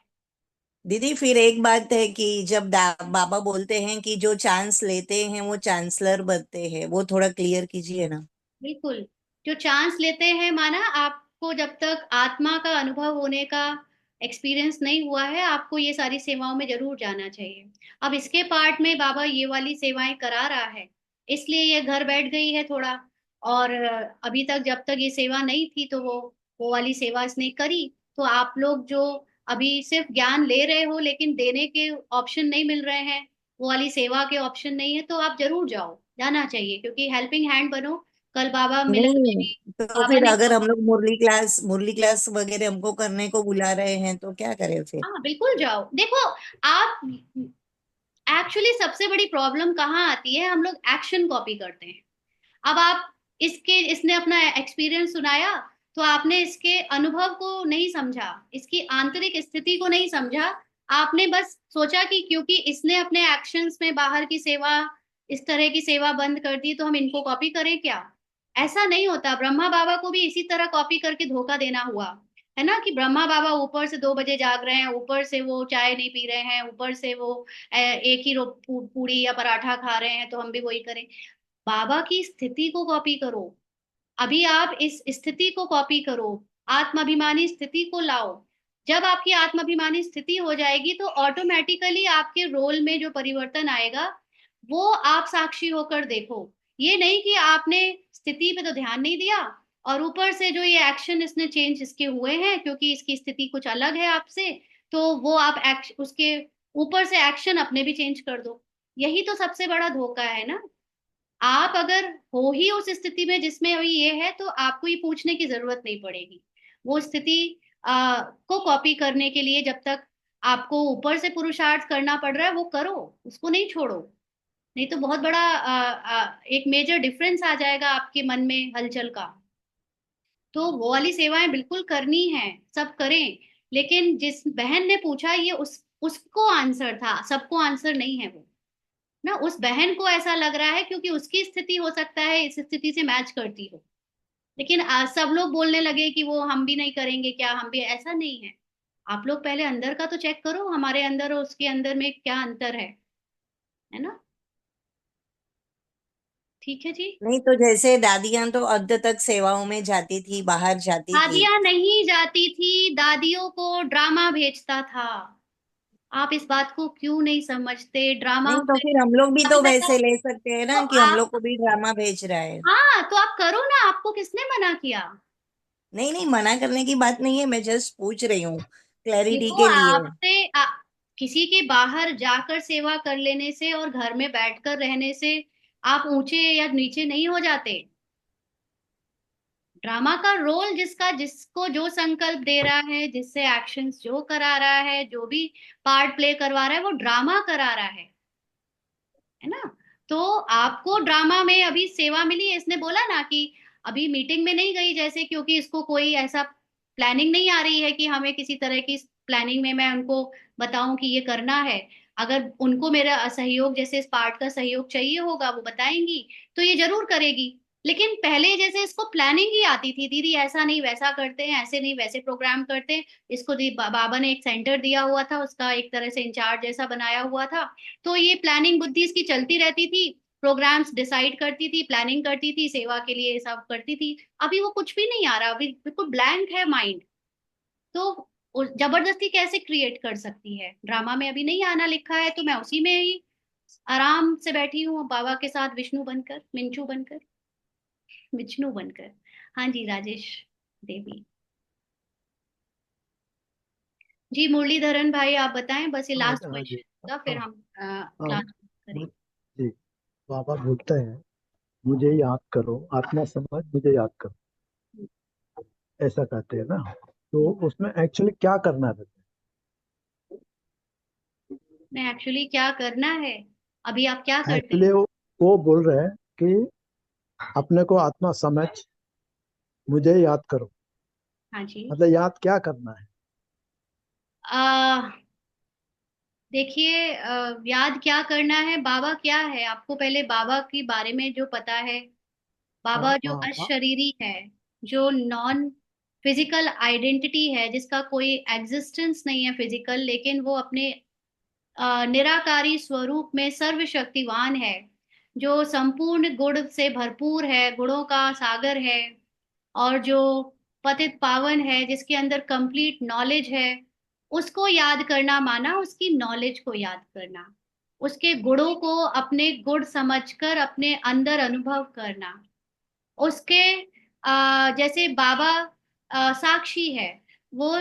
दीदी फिर एक बात है कि जब बाबा बोलते हैं कि जो चांस लेते हैं वो चांसलर बनते हैं, वो थोड़ा क्लियर कीजिए ना। बिल्कुल, जो चांस लेते हैं, माना आपको जब तक आत्मा का अनुभव होने का एक्सपीरियंस नहीं हुआ है, आपको ये सारी सेवाओं में जरूर जाना चाहिए। अब इसके पार्ट में बाबा ये वाली सेवाएं करा रहा है, इसलिए ये घर बैठ गई है थोड़ा। और अभी तक जब तक ये सेवा नहीं थी तो वो वाली सेवा इसने करी। तो आप लोग जो अभी सिर्फ ज्ञान ले रहे हो लेकिन देने के ऑप्शन नहीं मिल रहे हैं, वो वाली सेवा के ऑप्शन नहीं है, तो आप जरूर जाओ, जाना चाहिए, क्योंकि हेल्पिंग हैंड बनो। कल बाबा मिलन में नहीं, भी तो बाबा फिर ने अगर कहा, हम लोग मुरली क्लास वगैरह हमको करने को बुला रहे हैं तो क्या करें फिर? हाँ बिल्कुल जाओ। देखो, आप एक्चुअली सबसे बड़ी प्रॉब्लम कहाँ आती है, हम लोग एक्शन कॉपी करते हैं। अब आप इसने अपना एक्सपीरियंस सुनाया, तो आपने इसके अनुभव को नहीं समझा, इसकी आंतरिक स्थिति को नहीं समझा। आपने बस सोचा कि क्योंकि इसने अपने एक्शंस में बाहर की सेवा, इस तरह की सेवा बंद कर दी, तो हम इनको कॉपी करें क्या? ऐसा नहीं होता। ब्रह्मा बाबा को भी इसी तरह कॉपी करके धोखा देना हुआ। है ना, कि ब्रह्मा बाबा ऊपर से 2 बजे जाग रहे हैं, ऊपर से वो चाय नहीं पी रहे हैं, ऊपर से वो एक ही पूड़ी या पराठा खा रहे हैं, तो हम भी वही करें। बाबा की स्थिति को कॉपी करो। अभी आप इस स्थिति को कॉपी करो, आत्माभिमानी स्थिति को लाओ। जब आपकी आत्माभिमानी स्थिति हो जाएगी तो ऑटोमेटिकली आपके रोल में जो परिवर्तन आएगा वो आप साक्षी होकर देखो। ये नहीं कि आपने स्थिति पे तो ध्यान नहीं दिया और ऊपर से जो ये एक्शन इसने चेंज इसके हुए हैं क्योंकि इसकी स्थिति कुछ अलग है आपसे, तो वो आप उसके ऊपर से एक्शन अपने भी चेंज कर दो। यही तो सबसे बड़ा धोखा है ना। आप अगर हो ही उस स्थिति में जिसमें अभी ये है तो आपको ये पूछने की जरूरत नहीं पड़ेगी। वो स्थिति को कॉपी करने के लिए जब तक आपको ऊपर से पुरुषार्थ करना पड़ रहा है वो करो, उसको नहीं छोड़ो। नहीं तो बहुत बड़ा एक मेजर डिफरेंस आ जाएगा आपके मन में हलचल का। तो वो वाली सेवाएं बिल्कुल करनी है, सब करें। लेकिन जिस बहन ने पूछा ये उसको आंसर था, सबको आंसर नहीं है वो ना। उस बहन को ऐसा लग रहा है क्योंकि उसकी स्थिति हो सकता है इस स्थिति से मैच करती हो। लेकिन सब लोग बोलने लगे कि वो हम भी नहीं करेंगे क्या, हम भी, ऐसा नहीं है। आप लोग पहले अंदर का तो चेक करो, हमारे अंदर और उसके अंदर में क्या अंतर है ना। ठीक है जी। नहीं तो जैसे दादियां तो अर्ध तक सेवाओं में जाती थी, बाहर जाती थी। दादियां नहीं जाती थी, दादियों को ड्रामा भेजता था। आप इस बात को क्यों नहीं समझते, ड्रामा नहीं तो फिर हम लोग भी अभी तो बताओ। वैसे ले सकते हैं तो ना कि हम आप, लोग को भी ड्रामा भेज रहा है। हाँ तो आप करो ना, आपको किसने मना किया। नहीं नहीं, मना करने की बात नहीं है, मैं जस्ट पूछ रही हूँ क्लैरिटी देखो के लिए। किसी के बाहर जाकर सेवा कर लेने से और घर में बैठकर रहने से आप ऊंचे या नीचे नहीं हो जाते। ड्रामा का रोल जिसका, जिसको जो संकल्प दे रहा है, जिससे एक्शंस जो करा रहा है, जो भी पार्ट प्ले करवा रहा है, वो ड्रामा करा रहा है ना। तो आपको ड्रामा में अभी सेवा मिली है, इसने बोला ना कि अभी मीटिंग में नहीं गई जैसे, क्योंकि इसको कोई ऐसा प्लानिंग नहीं आ रही है कि हमें किसी तरह की प्लानिंग में मैं उनको बताऊं कि ये करना है। अगर उनको मेरा सहयोग, जैसे इस पार्ट का सहयोग चाहिए होगा, वो बताएंगी तो ये जरूर करेगी। लेकिन पहले जैसे इसको प्लानिंग ही आती थी, दीदी ऐसा नहीं वैसा करते हैं, ऐसे नहीं वैसे प्रोग्राम करते हैं। इसको बाबा ने एक सेंटर दिया हुआ था, उसका एक तरह से इंचार्ज जैसा बनाया हुआ था। तो ये प्लानिंग बुद्धि इसकी चलती रहती थी, प्रोग्राम्स डिसाइड करती थी, प्लानिंग करती थी, सेवा के लिए सब करती थी। अभी वो कुछ भी नहीं आ रहा, अभी बिल्कुल ब्लैंक है माइंड। तो जबरदस्ती कैसे क्रिएट कर सकती है। ड्रामा में अभी नहीं आना लिखा है तो मैं उसी में ही आराम से बैठी हूँ बाबा के साथ, विष्णु बनकर, मिंचू बनकर, विष्णु बनकर। हाँ जी राजेश देवी जी। मुरलीधरन भाई आप बताएं, बस ये हाँ लास्ट हाँ जी। क्वेश्चन होगा, फिर हाँ हम हाँ क्लास करेंगे। जी। बाबा बोलते हैं मुझे याद करो, आत्मा समझ मुझे याद करो, ऐसा कहते हैं ना। तो उसमें एक्चुअली क्या करना रहता मैं एक्चुअली क्या करना है, अभी आप क्या है? करते हैं। एक्चुअली वो बोल रहे हैं कि अपने को आत्मा समझ मुझे याद करो, हाँ जी। मतलब याद क्या करना है? आ, देखिए, याद क्या करना है, बाबा क्या है, आपको पहले बाबा के बारे में जो पता है। हाँ बाबा जो हाँ हाँ अशरीरी है, जो नॉन फिजिकल आइडेंटिटी है, जिसका कोई एग्जिस्टेंस नहीं है फिजिकल, लेकिन वो अपने निराकारी स्वरूप में सर्वशक्तिवान है, जो संपूर्ण गुण से भरपूर है, गुणों का सागर है, और जो पतित पावन है, जिसके अंदर कंप्लीट नॉलेज है। उसको याद करना माना उसकी नॉलेज को याद करना, उसके गुणों को अपने गुण समझकर अपने अंदर अनुभव करना। उसके जैसे बाबा साक्षी है, वो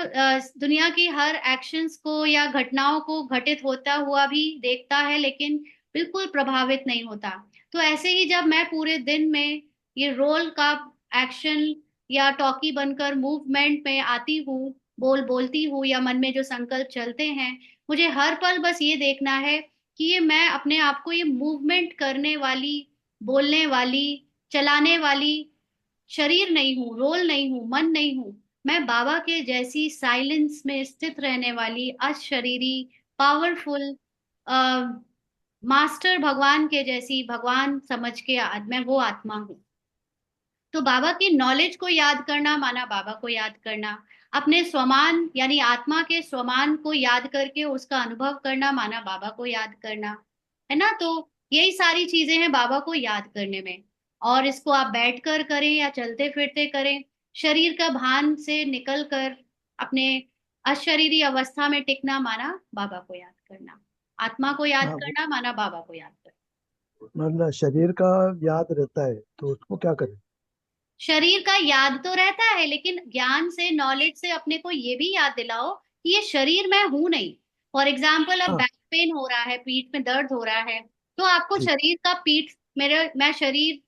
दुनिया की हर एक्शंस को या घटनाओं को घटित होता हुआ भी देखता है, लेकिन बिल्कुल प्रभावित नहीं होता। तो ऐसे ही जब मैं पूरे दिन में ये रोल का एक्शन या टॉकी बनकर मूवमेंट में आती हूँ, बोलती हूँ, या मन में जो संकल्प चलते हैं, मुझे हर पल बस ये देखना है कि ये मैं अपने आप को ये मूवमेंट करने वाली, बोलने वाली, चलाने वाली शरीर नहीं हूँ, रोल नहीं हूँ, मन नहीं हूँ। मैं बाबा के जैसी साइलेंस में स्थित रहने वाली अशरीरी, पावरफुल, मास्टर भगवान के जैसी, भगवान समझ के मैं वो आत्मा हूँ। तो बाबा की नॉलेज को याद करना माना बाबा को याद करना। अपने स्वमान यानी आत्मा के स्वमान को याद करके उसका अनुभव करना माना बाबा को याद करना, है ना। तो यही सारी चीजें हैं बाबा को याद करने में। और इसको आप बैठकर करें या चलते फिरते करें, शरीर का भान से निकल कर अपने अशरीरी अवस्था में टिकना माना बाबा को याद करना, आत्मा को याद हाँ, करना माना बाबा को याद करना। मतलब शरीर का याद रहता है तो उसको क्या करें? शरीर का याद तो रहता है, लेकिन ज्ञान से नॉलेज से अपने को ये भी याद दिलाओ कि ये शरीर मैं हूं नहीं। फॉर एग्जाम्पल, अब हाँ, बैक पेन हो रहा है, पीठ में दर्द हो रहा है, तो आपको जी शरीर का पीठ, मेरा मैं शरीर,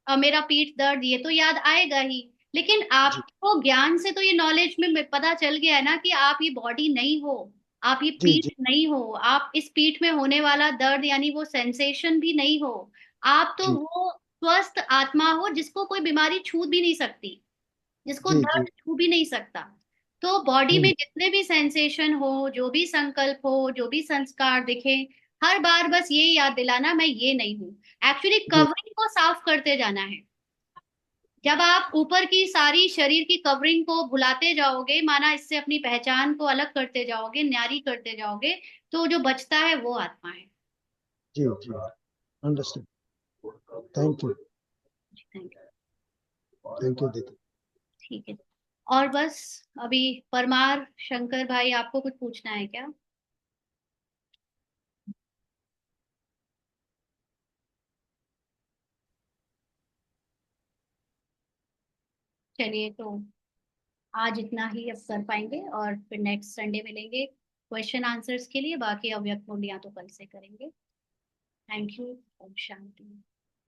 मेरा पीठ दर्द, ये तो याद आएगा ही। लेकिन जी आपको ज्ञान से तो ये नॉलेज में पता चल गया है ना कि आप ये बॉडी नहीं हो, आप ये जी पीठ जी नहीं हो, आप इस पीठ में होने वाला दर्द यानी वो सेंसेशन भी नहीं हो। आप तो जी वो स्वस्थ आत्मा हो जिसको कोई बीमारी छू भी नहीं सकती, जिसको जी जी। दर्द छू भी नहीं सकता। तो बॉडी में हम्म, जितने भी सेंसेशन हो, जो भी संकल्प हो, जो भी संस्कार दिखे, हर बार बस ये याद दिलाना मैं ये नहीं हूँ। एक्चुअली जी कवरिंग को साफ करते जाना है। जब आप ऊपर की सारी शरीर की कवरिंग को भुलाते जाओगे, माना इससे अपनी पहचान को अलग करते जाओगे, न्यारी करते जाओगे, तो जो बचता है वो आत्मा है। जी जी। Understand. Thank you. Thank you. Thank you didi. ठीक है। और बस, अभी परमार शंकर भाई, आपको कुछ पूछना है क्या? चलिए, तो आज इतना ही अब कर पाएंगे, और फिर नेक्स्ट संडे मिलेंगे क्वेश्चन आंसर्स के लिए। बाकी अव्यक्त मूल्यांकन तो कल से करेंगे। Thank you. ओम शांति।